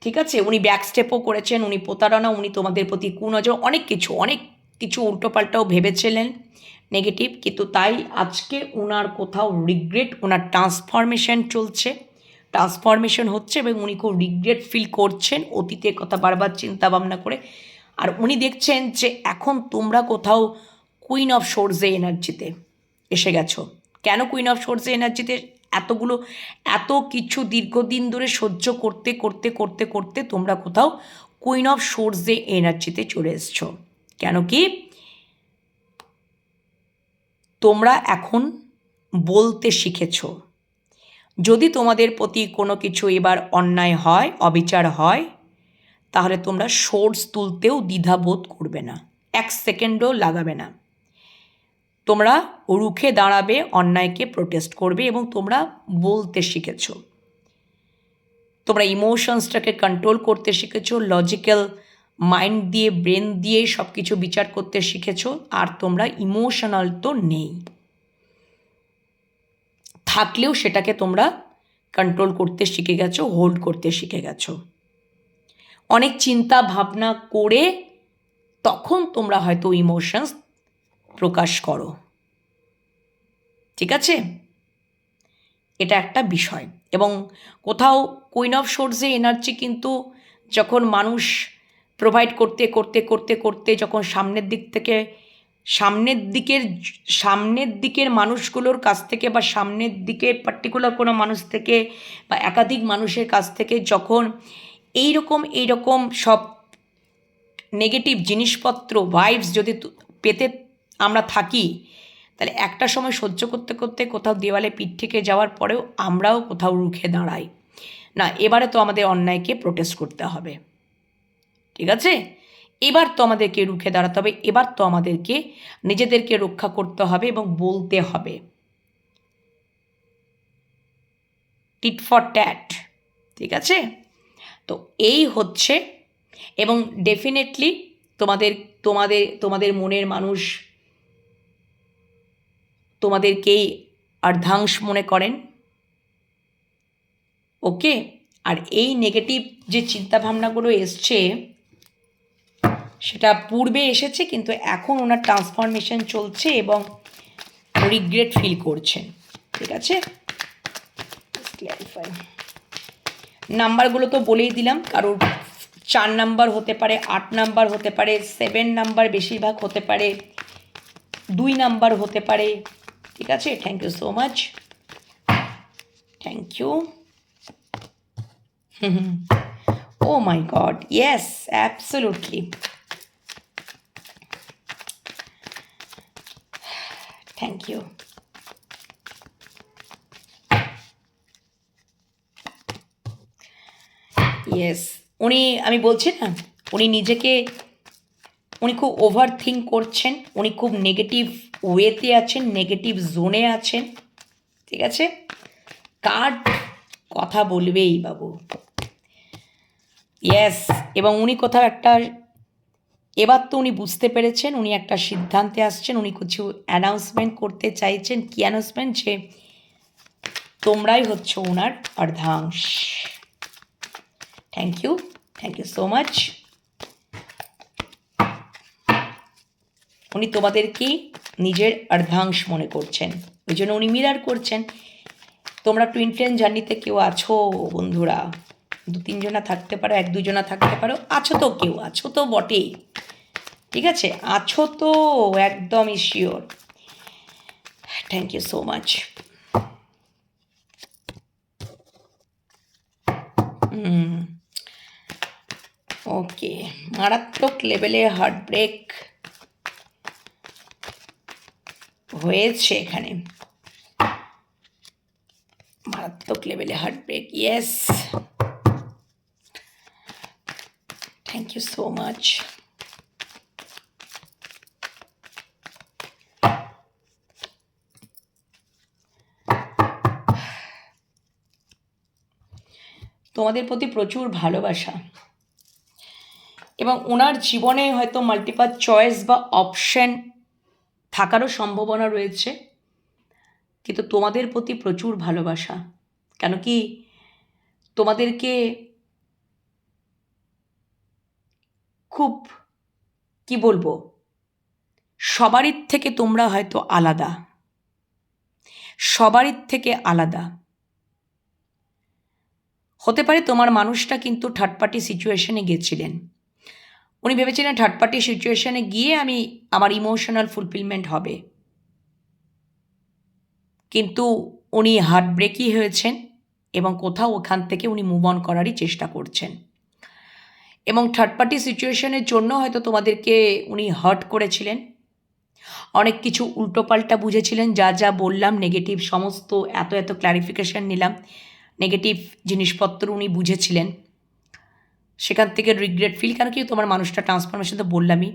ঠিক আছে? উনি ব্যাকস্টেপও করেছেন, উনি প্রতারণা, উনি তোমাদের প্রতি কুনজর, অনেক কিছু উল্টোপাল্টাও ভেবেছিলেন নেগেটিভ, কিন্তু তাই আজকে ওনার কোথাও রিগ্রেট, ওনার ট্রান্সফরমেশন হচ্ছে, এবং উনি খুব রিগ্রেট ফিল করছেন অতীতের কথা বারবার চিন্তা ভাবনা করে। আর উনি দেখছেন যে এখন তোমরা কোথাও কুইন অফ সোর্সে এনার্জিতে এসে গেছো। কেন কুইন অফ সোর্সে এনার্জিতে? এত কিছু দীর্ঘদিন ধরে সহ্য করতে করতে করতে করতে তোমরা কোথাও কুইন অফ সোর্সে এনার্জিতে চলে এসছো। কেন কি তোমরা এখন বলতে শিখেছো। যদি তোমাদের প্রতি কোনো কিছু এবার অন্যায় হয়, অবিচার হয়, তাহলে তোমরা সোর্স তুলতেও দ্বিধাবোধ করবে না, 1 সেকেন্ডও লাগাবে না। তোমরা রুখে দাঁড়াবে, অন্যায়কে প্রোটেস্ট করবে, এবং তোমরা বলতে শিখেছো। তোমরা ইমোশনসটাকে কন্ট্রোল করতে শিখেছো, লজিক্যাল মাইন্ড দিয়ে, ব্রেন দিয়ে সব কিছু বিচার করতে শিখেছো, আর তোমরা ইমোশনাল তো নেই, থাকলেও সেটাকে তোমরা কন্ট্রোল করতে শিখে গেছো, হোল্ড করতে শিখে গেছো। অনেক চিন্তা ভাবনা করে তখন তোমরা হয়তো ইমোশনস প্রকাশ করো, ঠিক আছে? এটা একটা বিষয়। এবং কোথাও কুইন অফ সোর্সে এনার্জি কিন্তু যখন মানুষ প্রোভাইড করতে করতে করতে করতে যখন সামনের দিকের মানুষগুলোর কাছ থেকে, বা সামনের দিকের পার্টিকুলার কোনো মানুষ থেকে, বা একাধিক মানুষের কাছ থেকে যখন এইরকম সব নেগেটিভ জিনিসপত্র ভাইবস যদি পেতে আমরা থাকি, তাহলে একটা সময় সহ্য করতে করতে কোথাও দেওয়ালে পিঠ থেকে যাওয়ার পরেও আমরাও কোথাও রুখে দাঁড়াই না। এবারে তো আমাদের অন্যায়কে প্রোটেস্ট করতে হবে, ঠিক আছে? এবার তো আমাদেরকে রুখে দাঁড়াতে হবে, এবার তো আমাদেরকে নিজেদেরকে রক্ষা করতে হবে এবং বলতে হবে টিট ফর ট্যাট, ঠিক আছে? তো এই হচ্ছে, এবং ডেফিনেটলি তোমাদের তোমাদের তোমাদের মনের মানুষ তোমাদেরকেই অর্ধাংশ মনে করেন, ওকে? আর এই নেগেটিভ যে চিন্তাভাবনাগুলো এসছে সেটা পূর্বে এসেছে, কিন্তু এখন ওনার ট্রান্সফরমেশন চলছে এবং রিগ্রেট ফিল করছেন, ঠিক আছে? ক্ল্যারিফাই নাম্বারগুলো তো বলেই দিলাম, কারোর 4 নাম্বার হতে পারে, 8 নাম্বার হতে পারে, 7 নাম্বার বেশিরভাগ হতে পারে, 2 নাম্বার হতে পারে, ঠিক আছে? Thank you so much, thank you. Oh my God, yes, absolutely. Thank you. Yes, উনি, আমি বলছি না, উনি নিজেকে, উনি খুব ওভার থিঙ্ক করছেন, উনি খুব নেগেটিভ ওয়েতে আছেন, নেগেটিভ জোনে আছেন, ঠিক আছে? কার্ড কথা বলবেই বাবু, ইয়েস। এবং উনি কোথাও একটা, এবার তো উনি বুঝতে পেরেছেন, উনি একটা সিদ্ধান্তে আসছেন, উনি কিছু অ্যানাউন্সমেন্ট করতে চাইছেন। কী অ্যানাউন্সমেন্ট? যে তোমরাই হচ্ছে ওনার অর্ধাংশ। Thank you, thank you so much. উনি তোমাদেরকেই নিজের অর্ধাংশ মনে করছেন, ওই জন্য উনি মিরার করছেন। তোমরা টুইন ফ্লেম জার্নিতে কেউ আছো বন্ধুরা, 2-3 জনা থাকতে পারো, 1-2 জনা থাকতে পারো, আছো তো, কেউ আছো তো বটেই, ঠিক আছে? আছো তো, একদমই sure. Thank you so much. Okay, মারাত্মক লেভেলে হার্ট ব্রেক হয়েছে এখানে, মারাত্মক লেভেলে heart break, yes. Thank you so much. তোমাদের প্রতি প্রচুর ভালোবাসা, এবং ওনার জীবনে হয়তো মাল্টিপাল চয়েস বা অপশন থাকারও সম্ভাবনা রয়েছে, কিন্তু তোমাদের প্রতি প্রচুর ভালোবাসা। কেন কি, তোমাদেরকে খুব, কি বলবো, সবারই থেকে তোমরা হয়তো আলাদা, সবারই থেকে আলাদা হতে পারে। তোমার মানুষটা কিন্তু থার্ড পার্টি সিচুয়েশনে গেছিলেন, উনি ভেবেছিলেন থার্ড পার্টি সিচুয়েশনে গিয়ে আমি আমার ইমোশনাল ফুলফিলমেন্ট হবে, কিন্তু উনি হার্ট ব্রেকই হয়েছেন এবং কোথাও ওখান থেকে উনি মুভ অন করারই চেষ্টা করছেন। এবং থার্ড পার্টি সিচুয়েশনের জন্য হয়তো তোমাদেরকে উনি হার্ট করেছিলেন, অনেক কিছু উল্টোপাল্টা বুঝেছিলেন, যা যা বললাম নেগেটিভ সমস্ত, এত এত ক্ল্যারিফিকেশান নিলাম, নেগেটিভ জিনিসপত্র উনি বুঝেছিলেন, সেখান থেকে রিগ্রেট ফিল, কেন কি তোমার মানুষটা ট্রান্সফরমেশন তো বললামই,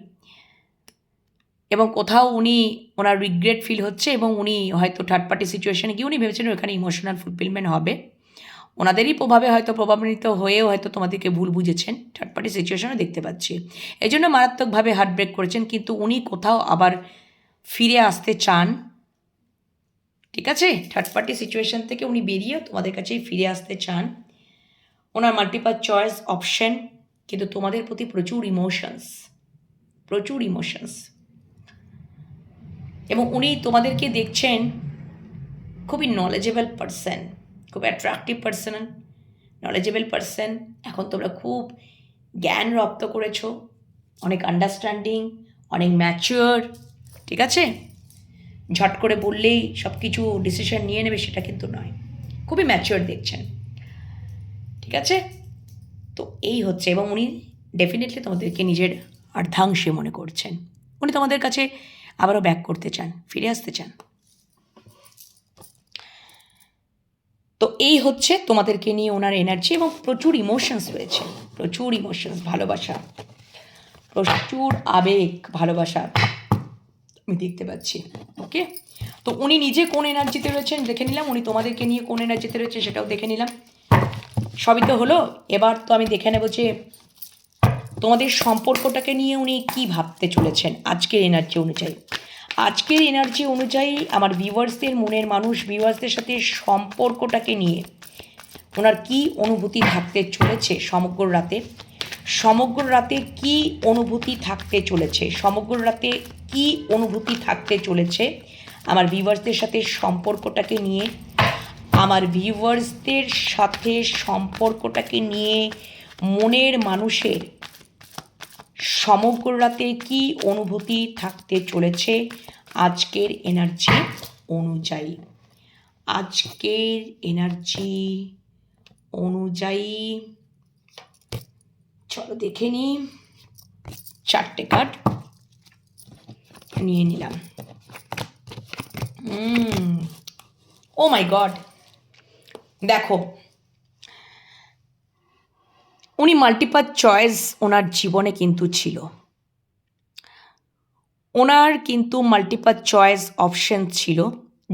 এবং কোথাও উনি, ওনার রিগ্রেট ফিল হচ্ছে, এবং উনি হয়তো থার্ড পার্টি সিচুয়েশনে গিয়ে উনি ভেবেছিলেন ওখানে ইমোশনাল ফুলফিলমেন্ট হবে, ওনাদেরই প্রভাবে হয়তো প্রভাবান্বিত হয়েও হয়তো তোমাদেরকে ভুল বুঝেছেন, থার্ড পার্টি সিচুয়েশনও দেখতে পাচ্ছি, এই জন্য মারাত্মকভাবে হার্ট ব্রেক করেছেন। কিন্তু উনি কোথাও আবার ফিরে আসতে চান, ঠিক আছে? থার্ড পার্টি সিচুয়েশন থেকে উনি বেরিয়ে তোমাদের কাছেই ফিরে আসতে চান। ওনার মাল্টিপাল চয়েস অপশন, কিন্তু তোমাদের প্রতি প্রচুর ইমোশনস, প্রচুর ইমোশনস, এবং উনি তোমাদেরকে দেখছেন খুবই নলেজেবল পারসন, খুব অ্যাট্রাকটিভ পারসন, নলেজেবল পারসন। এখন তোমরা খুব জ্ঞান রপ্ত করেছো, অনেক আন্ডারস্ট্যান্ডিং, অনেক ম্যাচিওর, ঠিক আছে? ঝট করে বললেই সব কিছু ডিসিশন নিয়ে নেবে সেটা কিন্তু নয়, খুবই ম্যাচিওর দেখছেন, ঠিক আছে? তো এই হচ্ছে, এবং উনি ডেফিনেটলি তোমাদেরকে নিজের আর ধ্বংসে মনে করছেন। উনি তোমাদের কাছে আবারও ব্যাক করতে চান, ফিরে আসতে চান। তো এই হচ্ছে তোমাদেরকে নিয়ে ওনার এনার্জি, এবং প্রচুর ইমোশনস রয়েছে, প্রচুর ইমোশনস, ভালোবাসা, প্রচুর আবেগ, ভালোবাসা আমি দেখতে পাচ্ছি। ওকে, তো উনি নিজে কোন এনার্জিতে রয়েছেন দেখে নিলাম, উনি তোমাদেরকে নিয়ে কোন এনার্জিতে রয়েছে সেটাও দেখে নিলাম। সবই তো হলো। এবার তো আমি দেখে নেব যে তোমাদের সম্পর্কটাকে নিয়ে উনি কি ভাবতে চলেছেন আজকের এনার্জি অনুযায়ী। আজকের এনার্জি অনুযায়ী আমার ভিউয়ার্সদের, মনের মানুষ ভিউয়ার্সদের সাথে সম্পর্কটাকে নিয়ে ওনার কি অনুভূতি থাকতে চলেছে সমগ্র রাতে, সমগ্র রাতে কি অনুভূতি থাকতে চলেছে, সমগ্র রাতে কি অনুভূতি থাকতে চলেছে আমার ভিউয়ার্সদের সাথে সম্পর্কটাকে নিয়ে, আমার ভিউয়ার্সদের সাথে সম্পর্কটাকে নিয়ে মনের মানুষের সমগ্র রাতে কি অনুভূতি থাকতে চলেছে আজকের এনার্জি অনুযায়ী। আজকের এনার্জি অনুযায়ী চলো দেখে নিই। 4টে কার্ড নিয়ে নিলাম। ও মাই গড, দেখো উনি মাল্টিপাল চয়েস ওনার জীবনে কিন্তু ছিল, ওনার কিন্তু মাল্টিপাল চয়েস অপশন ছিল,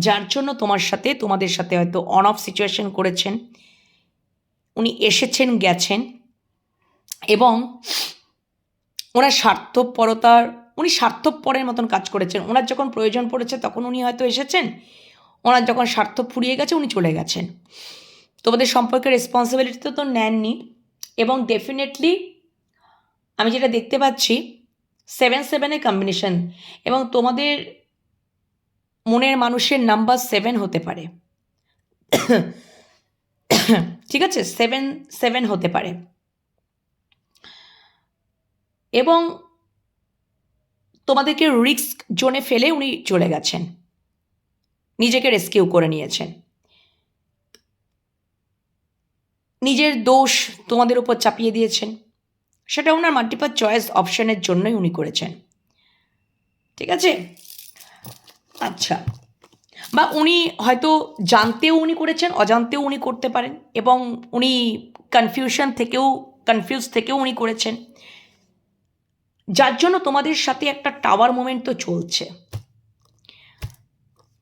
যার জন্য তোমাদের সাথে হয়তো অন অফ সিচুয়েশন করেছেন। উনি এসেছেন, গেছেন, এবং ওনার উনি স্বার্থপরের মতন কাজ করেছেন। ওনার যখন প্রয়োজন পড়েছে তখন উনি হয়তো এসেছেন, ওনার যখন স্বার্থ ফুরিয়ে গেছে উনি চলে গেছেন। তোমাদের সম্পর্কের রেসপন্সিবিলিটি তো নেননি, এবং ডেফিনেটলি আমি যেটা দেখতে পাচ্ছি 7-7-এর কম্বিনেশন, এবং তোমাদের মনের মানুষের নাম্বার 7 হতে পারে। ঠিক আছে, 7-7 হতে পারে, এবং তোমাদেরকে রিস্ক জোনে ফেলে উনি চলে গেছেন, নিজেকে রেস্কিউ করে নিয়েছেন, নিজের দোষ তোমাদের উপর চাপিয়ে দিয়েছেন। সেটা ওনার মাল্টিপাল চয়েস অপশনের জন্যই উনি করেছেন। ঠিক আছে, আচ্ছা, বা উনি হয়তো জানতেও উনি করেছেন, অজান্তেও উনি করতে পারেন, এবং উনি কনফিউজ থেকেও উনি করেছেন, যার জন্য তোমাদের সাথে একটা টাওয়ার মোমেন্ট তো চলছে।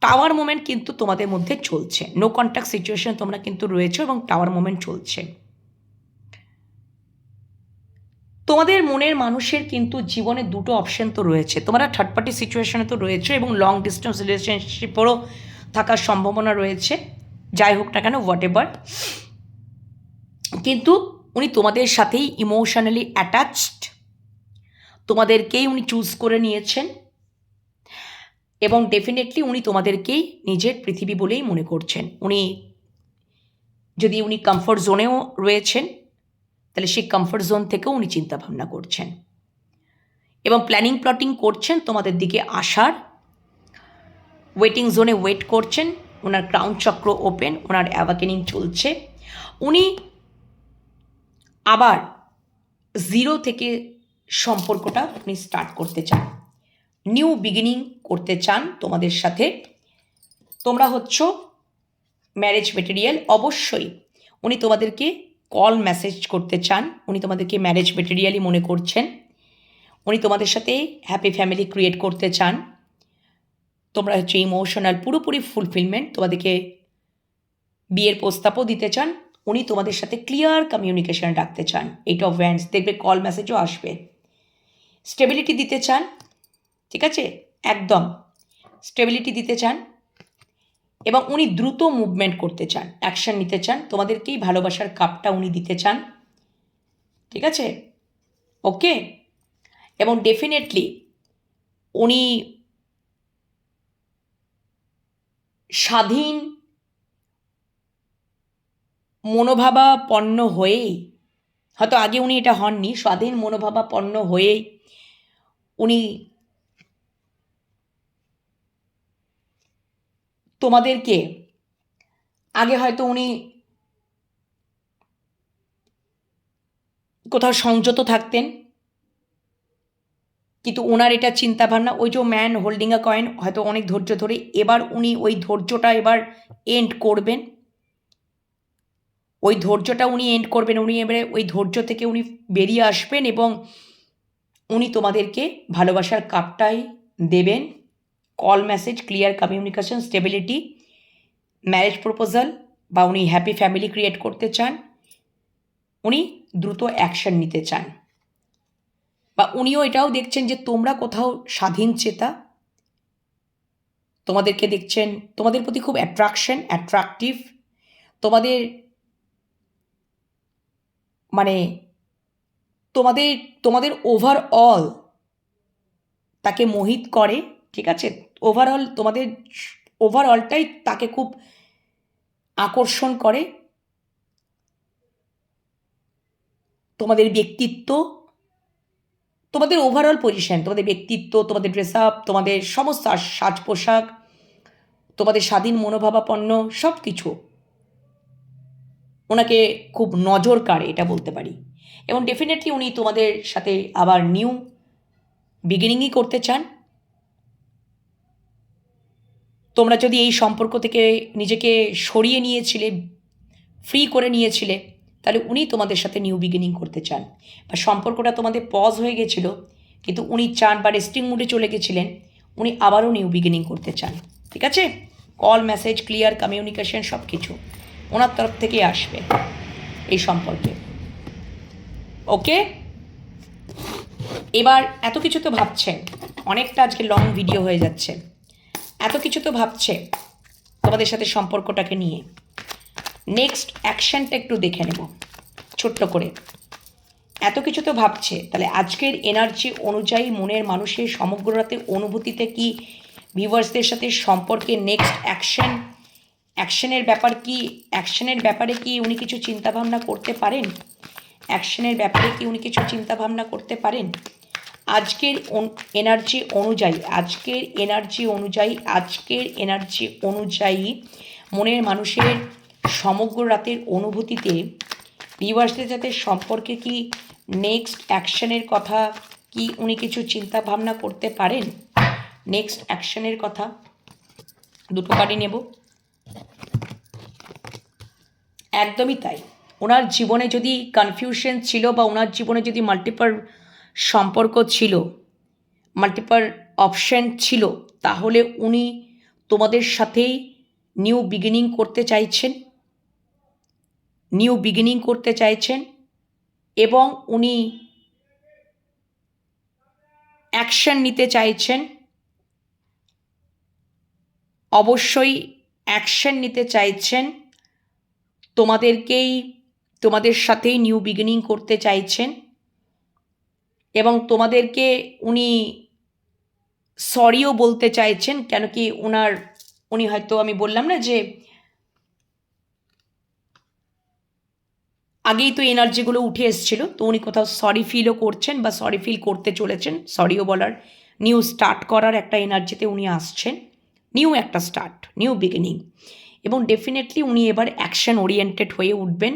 টাওয়ার মোমেন্ট কিন্তু তোমাদের মধ্যে চলছে, নো কন্ট্যাক্ট সিচুয়েশন তোমরা কিন্তু রয়েছে, এবং টাওয়ার মোমেন্ট চলছে। তোমাদের মনের মানুষের কিন্তু জীবনে দুটো অপশন তো রয়েছে, তোমরা থার্ড পার্টি সিচুয়েশনে তো রয়েছে, এবং লং ডিস্টেন্স রিলেশনশিপেরও থাকার সম্ভাবনা রয়েছে। যাই হোক না কেন, হোয়াট এভার, কিন্তু উনি তোমাদের সাথেই ইমোশনালি অ্যাটাচড, তোমাদেরকেই উনি চুজ করে নিয়েছেন, এবং ডেফিনেটলি উনি তোমাদেরকেই নিজের পৃথিবী বলেই মনে করছেন। যদি উনি কমফর্ট জোনেও রয়েছেন, তাহলে সেই কমফর্ট জোন থেকেও উনি চিন্তাভাবনা করছেন, এবং প্ল্যানিং করছেন তোমাদের দিকে আসার, ওয়েটিং জোনে ওয়েট করছেন। ওনার ক্রাউন চক্র ওপেন, ওনার অ্যাওয়াকেনিং চলছে। উনি আবার জিরো থেকে সম্পর্কটা উনি স্টার্ট করতে চান, নিউ বিগিনিং করতে চান তোমাদের সাথে। তোমরা হচ্ছ ম্যারেজ মেটেরিয়াল, অবশ্যই উনি তোমাদেরকে কল মেসেজ করতে চান, উনি তোমাদেরকে ম্যারেজ মেটেরিয়ালই মনে করছেন, উনি তোমাদের সাথে হ্যাপি ফ্যামিলি ক্রিয়েট করতে চান। তোমরা হচ্ছে ইমোশনাল পুরোপুরি ফুলফিলমেন্ট, তোমাদেরকে বিয়ের প্রস্তাবও দিতে চান, উনি তোমাদের সাথে ক্লিয়ার কমিউনিকেশন রাখতে চান। 8 অফ ওয়ান্ডস, দেখবে কল মেসেজও আসবে। স্টেবিলিটি দিতে চান, ঠিক আছে, একদম স্টেবিলিটি দিতে চান, এবং উনি দ্রুত মুভমেন্ট করতে চান, অ্যাকশন নিতে চান, তোমাদেরকেই ভালোবাসার কাপটা উনি দিতে চান। ঠিক আছে, ওকে, এবং ডেফিনেটলি উনি স্বাধীন মনোভাবাপন্ন হয়েই, হয়তো আগে উনি এটা হননি, স্বাধীন মনোভাবাপন্ন হয়েই উনি তোমাদেরকে, আগে হয়তো উনি কোথাও সংযত থাকতেন, কিন্তু ওনার এটা চিন্তাভাবনা, ওই যে ম্যান হোল্ডিং আ কয়েন, হয়তো অনেক ধৈর্য ধরে এবার উনি ওই ধৈর্যটা এবার এন্ড করবেন, ওই ধৈর্যটা উনি এন্ড করবেন, উনি এবারে ওই ধৈর্য থেকে উনি বেরিয়ে আসবেন এবং উনি তোমাদেরকে ভালোবাসার কাপটাই দেবেন। Call message, clear communication, stability, marriage proposal, বা উনি হ্যাপি ফ্যামিলি ক্রিয়েট করতে চান, উনি দ্রুত অ্যাকশন নিতে চান, বা উনিও এটাও দেখছেন যে তোমরা কোথাও স্বাধীন চেতা, তোমাদেরকে দেখছেন, তোমাদের প্রতি খুব অ্যাট্রাকটিভ, তোমাদের মানে তোমাদের তোমাদের ওভারঅল তাকে মোহিত করে, ঠিক আছে? তোমাদের ওভারঅলটাই তাকে খুব আকর্ষণ করে, তোমাদের ব্যক্তিত্ব, তোমাদের ওভারঅল পজিশন, তোমাদের ব্যক্তিত্ব, তোমাদের ড্রেস আপ, তোমাদের সমস্ত সাজ পোশাক, তোমাদের স্বাধীন মনোভাবাপন্ন সব কিছু ওনাকে খুব নজর কাড়ে, এটা বলতে পারি। এবং ডেফিনেটলি উনি তোমাদের সাথে আবার নিউ বিগিনিংই করতে চান। তোমরা যদি এই সম্পর্ক থেকে নিজেকে সরিয়ে নিয়েছিলে, ফ্রি করে নিয়েছিলে, তাহলে উনি তোমাদের সাথে নিউ বিগিনিং করতে চান, বা সম্পর্কটা তোমাদের পজ হয়ে গেছিলো কিন্তু উনি চান, বা রেস্টিং মুডে চলে গেছিলেন, উনি আবারও নিউ বিগিনিং করতে চান, ঠিক আছে? কল মেসেজ, ক্লিয়ার কমিউনিকেশন সব কিছু ওনার তরফ থেকে আসবে এই সম্পর্কে। ওকে, এবার এত কিছু তো ভাবছেন, অনেকটা আজকে লং ভিডিও হয়ে যাচ্ছে, এত কিছু তো ভাবছে তোমাদের সাথে সম্পর্কটাকে নিয়ে, নেক্সট অ্যাকশনটা একটু দেখে নেব ছোট্ট করে। এত কিছু তো ভাবছে, তাহলে আজকের এনার্জি অনুযায়ী মনের মানুষের সমগ্র রাতের অনুভূতিতে কি ভিউয়ার্সদের সাথে সম্পর্কে নেক্সট অ্যাকশনের ব্যাপারে কি উনি কিছু চিন্তাভাবনা করতে পারেন? অ্যাকশনের ব্যাপারে কি উনি কিছু চিন্তাভাবনা করতে পারেন? আজকের এনার্জি অনুযায়ী মনের মানুষের সমগ্র রাতের অনুভূতিতে ভিউয়ার্সদের সাথে সম্পর্কে কি নেক্সট অ্যাকশনের কথা কি উনি কিছু চিন্তা ভাবনা করতে পারেন? নেক্সট অ্যাকশনের কথা দুটো কার্ডই নেব। একদমই তাই, ওনার জীবনে যদি কনফিউশন ছিল, বা ওনার জীবনে যদি মাল্টিপল সম্পর্ক ছিল, মাল্টিপল অপশন ছিল, তাহলে উনি তোমাদের সাথেই নিউ বিগিনিং করতে চাইছেন, এবং উনি অ্যাকশন নিতে চাইছেন, অবশ্যই অ্যাকশন নিতে চাইছেন, তোমাদের সাথেই নিউ বিগিনিং করতে চাইছেন, এবং তোমাদেরকে উনি সরিও বলতে চাইছেন। কেন কি উনি হয়তো, আমি বললাম না যে আগেই তো এনার্জিগুলো উঠে এসেছিল, তো উনি কোথাও সরি ফিলও করছেন, বা সরি ফিল করতে চলেছেন, সরিও বলার, নিউ স্টার্ট করার একটা এনার্জিতে উনি আসছেন, নিউ একটা স্টার্ট, নিউ বিগিনিং। এবং ডেফিনেটলি উনি এবার অ্যাকশন ওরিয়েন্টেড হয়ে উঠবেন,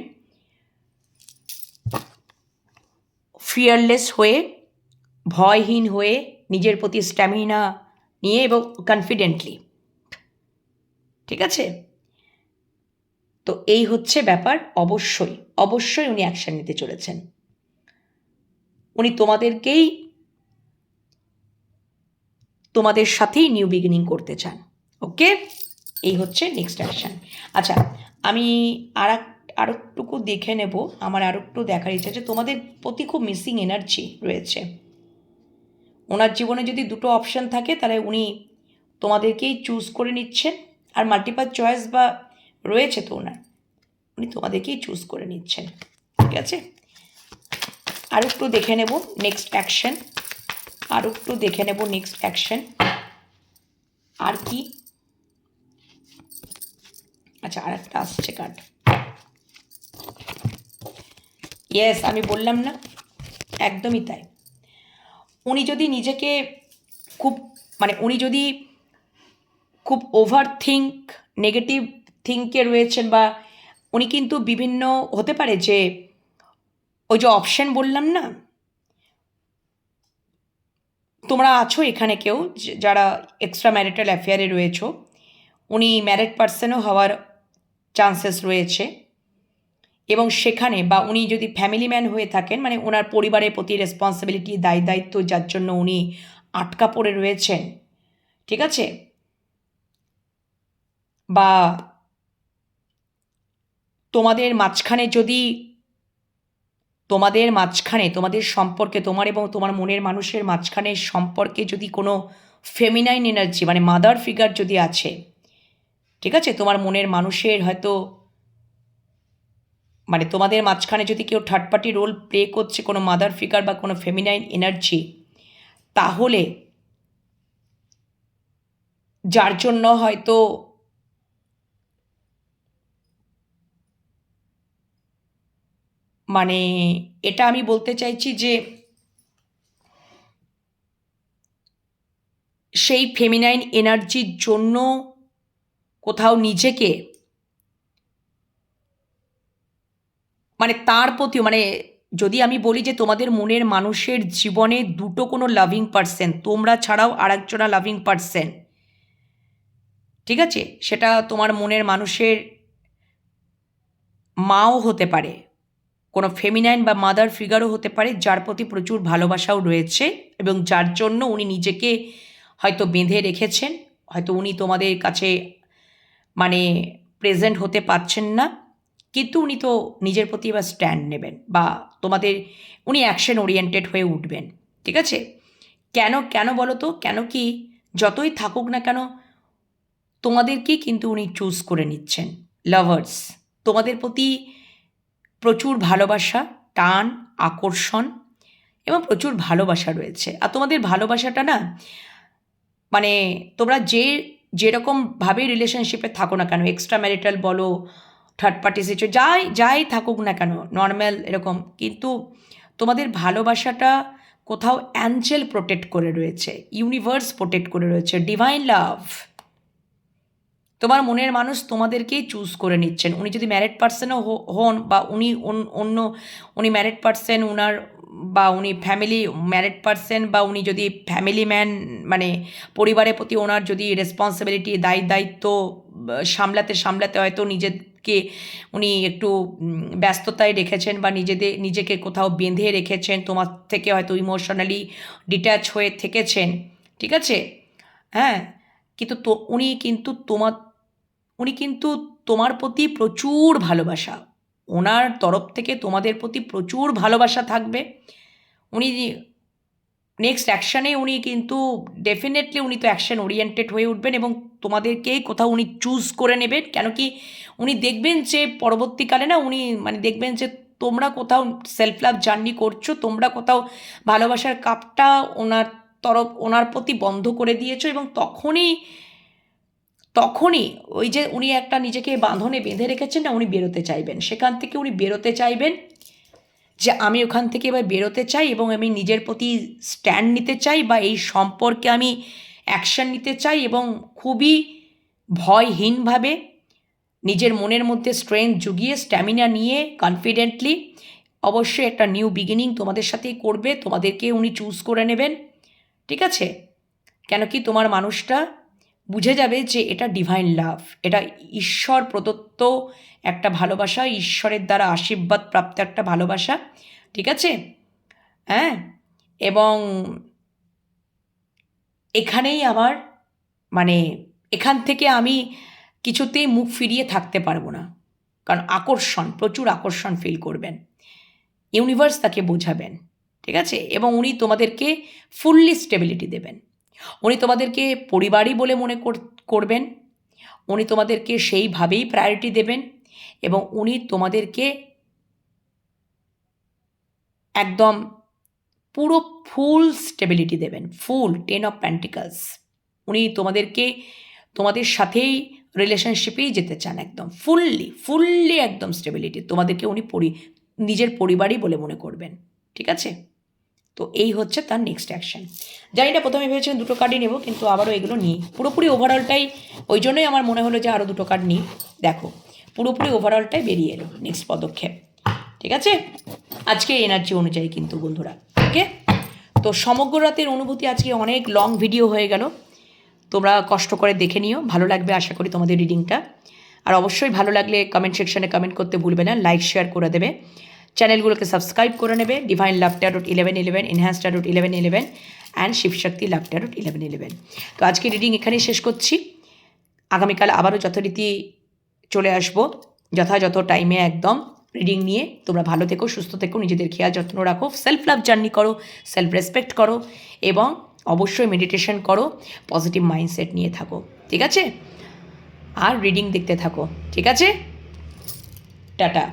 ফিয়ারলেস হয়ে, ভয়হীন হয়ে, নিজের প্রতি স্ট্যামিনা নিয়ে এবং কনফিডেন্টলি, ঠিক আছে? তো এই হচ্ছে ব্যাপার। অবশ্যই উনি অ্যাকশন নিতে চলেছেন, উনি তোমাদের সাথেই নিউ বিগিনিং করতে চান। ওকে, এই হচ্ছে নেক্সট অ্যাকশন। আচ্ছা, আমি আরেকটুকু দেখে নেব, আমার আরেকটু দেখার ইচ্ছা আছে, তোমাদের প্রতি খুব মিসিং এনার্জি রয়েছে। ওনার জীবনে যদি দুটো অপশন থাকে, তাহলে উনি তোমাদেরকেই চুজ করে নিচ্ছেন, আর মাল্টিপল চয়েস বা রয়েছে তো উনি তোমাদেরকেই চুজ করে নিচ্ছেন, ঠিক আছে? আর একটু দেখে নেব নেক্সট অ্যাকশন, আর কি। আচ্ছা, আর একটা আসছে কার্ড। ইয়েস, আমি বললাম না, একদমই তাই। উনি যদি নিজেকে উনি যদি খুব ওভার নেগেটিভ থিঙ্কে রয়েছেন, বা উনি কিন্তু বিভিন্ন হতে পারে যে, ওই যে অপশন বললাম না, তোমরা আছো এখানে কেউ যারা এক্সট্রা ম্যারিটাল অ্যাফেয়ারে রয়েছো, উনি ম্যারিড পার্সনও হওয়ার চান্সেস রয়েছে। এবং সেখানে বা উনি যদি ফ্যামিলি ম্যান হয়ে থাকেন, মানে ওনার পরিবারের প্রতি রেসপন্সিবিলিটি, দায়িত্ব যার জন্য উনি আটকা পড়ে রয়েছেন, ঠিক আছে, বা তোমাদের মাঝখানে যদি তোমাদের সম্পর্কে, তোমার এবং তোমার মনের মানুষের মাঝখানে সম্পর্কে যদি কোনো ফেমিনাইন এনার্জি মানে মাদার ফিগার যদি আছে, ঠিক আছে, তোমার মনের মানুষের হয়তো মানে তোমাদের মাঝখানে যদি কেউ থার্ড পার্টি রোল প্লে করছে, কোনো মাদার ফিগার বা কোনো ফেমিনাইন এনার্জি, তাহলে যার জন্য হয়তো মানে এটা আমি বলতে চাইছি যে সেই ফেমিনাইন এনার্জির জন্য কোথাও নিজেকে মানে তার প্রতিও মানে যদি আমি বলি যে তোমাদের মনের মানুষের জীবনে দুটো কোনো লাভিং পার্সন, তোমরা ছাড়াও আরেকজনা লাভিং পার্সন, ঠিক আছে, সেটা তোমার মনের মানুষের মাও হতে পারে, কোনো ফেমিনাইন বা মাদার ফিগারও হতে পারে, যার প্রতি প্রচুর ভালোবাসাও রয়েছে এবং যার জন্য উনি নিজেকে হয়তো বেঁধে রেখেছেন। হয়তো উনি তোমাদের কাছে মানে প্রেজেন্ট হতে পারছেন না, কিন্তু উনি তো নিজের প্রতি এবার স্ট্যান্ড নেবেন বা তোমাদের উনি অ্যাকশন ওরিয়েন্টেড হয়ে উঠবেন, ঠিক আছে। কেন কেন বলো তো, কেন কি যতই থাকুক না কেন তোমাদেরকেই কিন্তু উনি চুজ করে নিচ্ছেন। লাভার্স, তোমাদের প্রতি প্রচুর ভালোবাসা, টান, আকর্ষণ এবং প্রচুর ভালোবাসা রয়েছে। আর তোমাদের ভালোবাসাটা না মানে তোমরা যেরকমভাবে রিলেশনশিপে থাকো না কেন, এক্সট্রা ম্যারিটাল বলো, থার্ড পার্টি সিচুয়েশন, যাই থাকুক না কেন, নর্মাল এরকম, কিন্তু তোমাদের ভালোবাসাটা কোথাও অ্যাঞ্জেল প্রোটেক্ট করে রয়েছে, ইউনিভার্স প্রোটেক্ট করে রয়েছে, ডিভাইন লাভ। তোমার মনের মানুষ তোমাদেরকেই চুজ করে নিচ্ছেন। উনি যদি ম্যারিড পার্সনও হন বা উনি ম্যারিড পার্সন উনার বা উনি ফ্যামিলি ম্যারিড পার্সন বা উনি যদি ফ্যামিলি ম্যান মানে পরিবারের প্রতি ওনার যদি রেসপন্সিবিলিটি দায়িত্ব সামলাতে হয়তো নিজেকে উনি একটু ব্যস্ততায় রেখেছেন বা নিজেকে কোথাও বেঁধে রেখেছেন, তোমার থেকে হয়তো ইমোশনালি ডিট্যাচ হয়ে থেকেছেন, ঠিক আছে, হ্যাঁ, কিন্তু উনি কিন্তু তোমার প্রতি প্রচুর ভালোবাসা, ওনার তরফ থেকে তোমাদের প্রতি প্রচুর ভালোবাসা থাকবে। উনি নেক্সট অ্যাকশানে উনি কিন্তু ডেফিনেটলি উনি তো অ্যাকশন ওরিয়েন্টেড হয়ে উঠবেন এবং তোমাদেরকেই কোথাও উনি চুজ করে নেবেন। কেন কি উনি দেখবেন যে পরবর্তীকালে না উনি মানে দেখবেন যে তোমরা কোথাও সেলফ লাভ জার্নি করছো, তোমরা কোথাও ভালোবাসার কাপটা ওনার প্রতি বন্ধ করে দিয়েছো এবং তখনই ওই যে উনি একটা নিজেকে বাঁধনে বেঁধে রেখেছেন না, উনি বেরোতে চাইবেন সেখান থেকে, উনি বেরোতে চাইবেন যে আমি ওখান থেকে এবার বেরোতে চাই এবং আমি নিজের প্রতি স্ট্যান্ড নিতে চাই বা এই সম্পর্কে আমি অ্যাকশন নিতে চাই এবং খুবই ভয়হীনভাবে নিজের মনের মধ্যে স্ট্রেংথ জুগিয়ে স্ট্যামিনা নিয়ে কনফিডেন্টলি অবশ্যই একটা নিউ বিগিনিং তোমাদের সাথেই করবে, তোমাদেরকে উনি চুজ করে নেবেন, ঠিক আছে। কেন কি তোমার মানুষটা বুঝে যাবে যে এটা ডিভাইন লাভ, এটা ঈশ্বর প্রদত্ত একটা ভালোবাসা, ঈশ্বরের দ্বারা আশীর্বাদ প্রাপ্ত একটা ভালোবাসা, ঠিক আছে, হ্যাঁ। এবং এখানেই আমার মানে এখান থেকে আমি কিছুতেই মুখ ফিরিয়ে থাকতে পারবো না, কারণ প্রচুর আকর্ষণ ফিল করবেন, ইউনিভার্স তাকে বোঝাবেন, ঠিক আছে, এবং উনি তোমাদেরকে ফুললি স্টেবিলিটি দেবেন। উনি তোমাদেরকে পরিবারই বলে মনে করবেন, উনি তোমাদেরকে সেইভাবেই প্রায়োরিটি দেবেন এবং উনি তোমাদেরকে একদম পুরো ফুল স্টেবিলিটি দেবেন, ফুল 10 অফ পেন্টিকলস। উনি তোমাদের সাথেই রিলেশনশিপেই যেতে চান, একদম ফুললি একদম স্টেবিলিটি, তোমাদেরকে উনি নিজের পরিবারই বলে মনে করবেন, ঠিক আছে। তো এই হচ্ছে তার নেক্সট অ্যাকশন। জানি না প্রথমে ভেবেছিলাম দুটো কার্ডই নেব, কিন্তু আবারও এগুলো নিই পুরোপুরি ওভারঅলটাই, ওই জন্যই আমার মনে হলো যে আরও দুটো কার্ড নিই। দেখো পুরোপুরি ওভারঅলটাই বেরিয়ে এলো নেক্সট পদক্ষেপ, ঠিক আছে, আজকে এনার্জি অনুযায়ী কিন্তু বন্ধুরা, ওকে। তো সমগ্র রাতের অনুভূতি আজকে অনেক লং ভিডিও হয়ে গেল, তোমরা কষ্ট করে দেখে নিও, ভালো লাগবে আশা করি তোমাদের রিডিংটা। আর অবশ্যই ভালো লাগলে কমেন্ট সেকশনে কমেন্ট করতে ভুলবে না, লাইক শেয়ার করে দেবে, চ্যানেলগুলোকে সাবস্ক্রাইব করে নেবে। Divine love tarot 1111, enhance tarot 1111 and Shivshakti love tarot 1111। তো আজকে রিডিং এখানেই শেষ করছি। আগামীকাল আবারও যথারীতি চলে আসবো যথাযথ টাইমে একদম রিডিং নিয়ে। তোমরা ভালো থেকো, সুস্থ থেকো, নিজেদের খেয়াল যত্ন রাখো, সেলফ লাভ জার্নি করো, সেলফ রেসপেক্ট করো এবং অবশ্যই মেডিটেশন করো, পজিটিভ মাইন্ডসেট নিয়ে থাকো, ঠিক আছে? আর রিডিং দেখতে থাকো, ঠিক আছে? টাটা।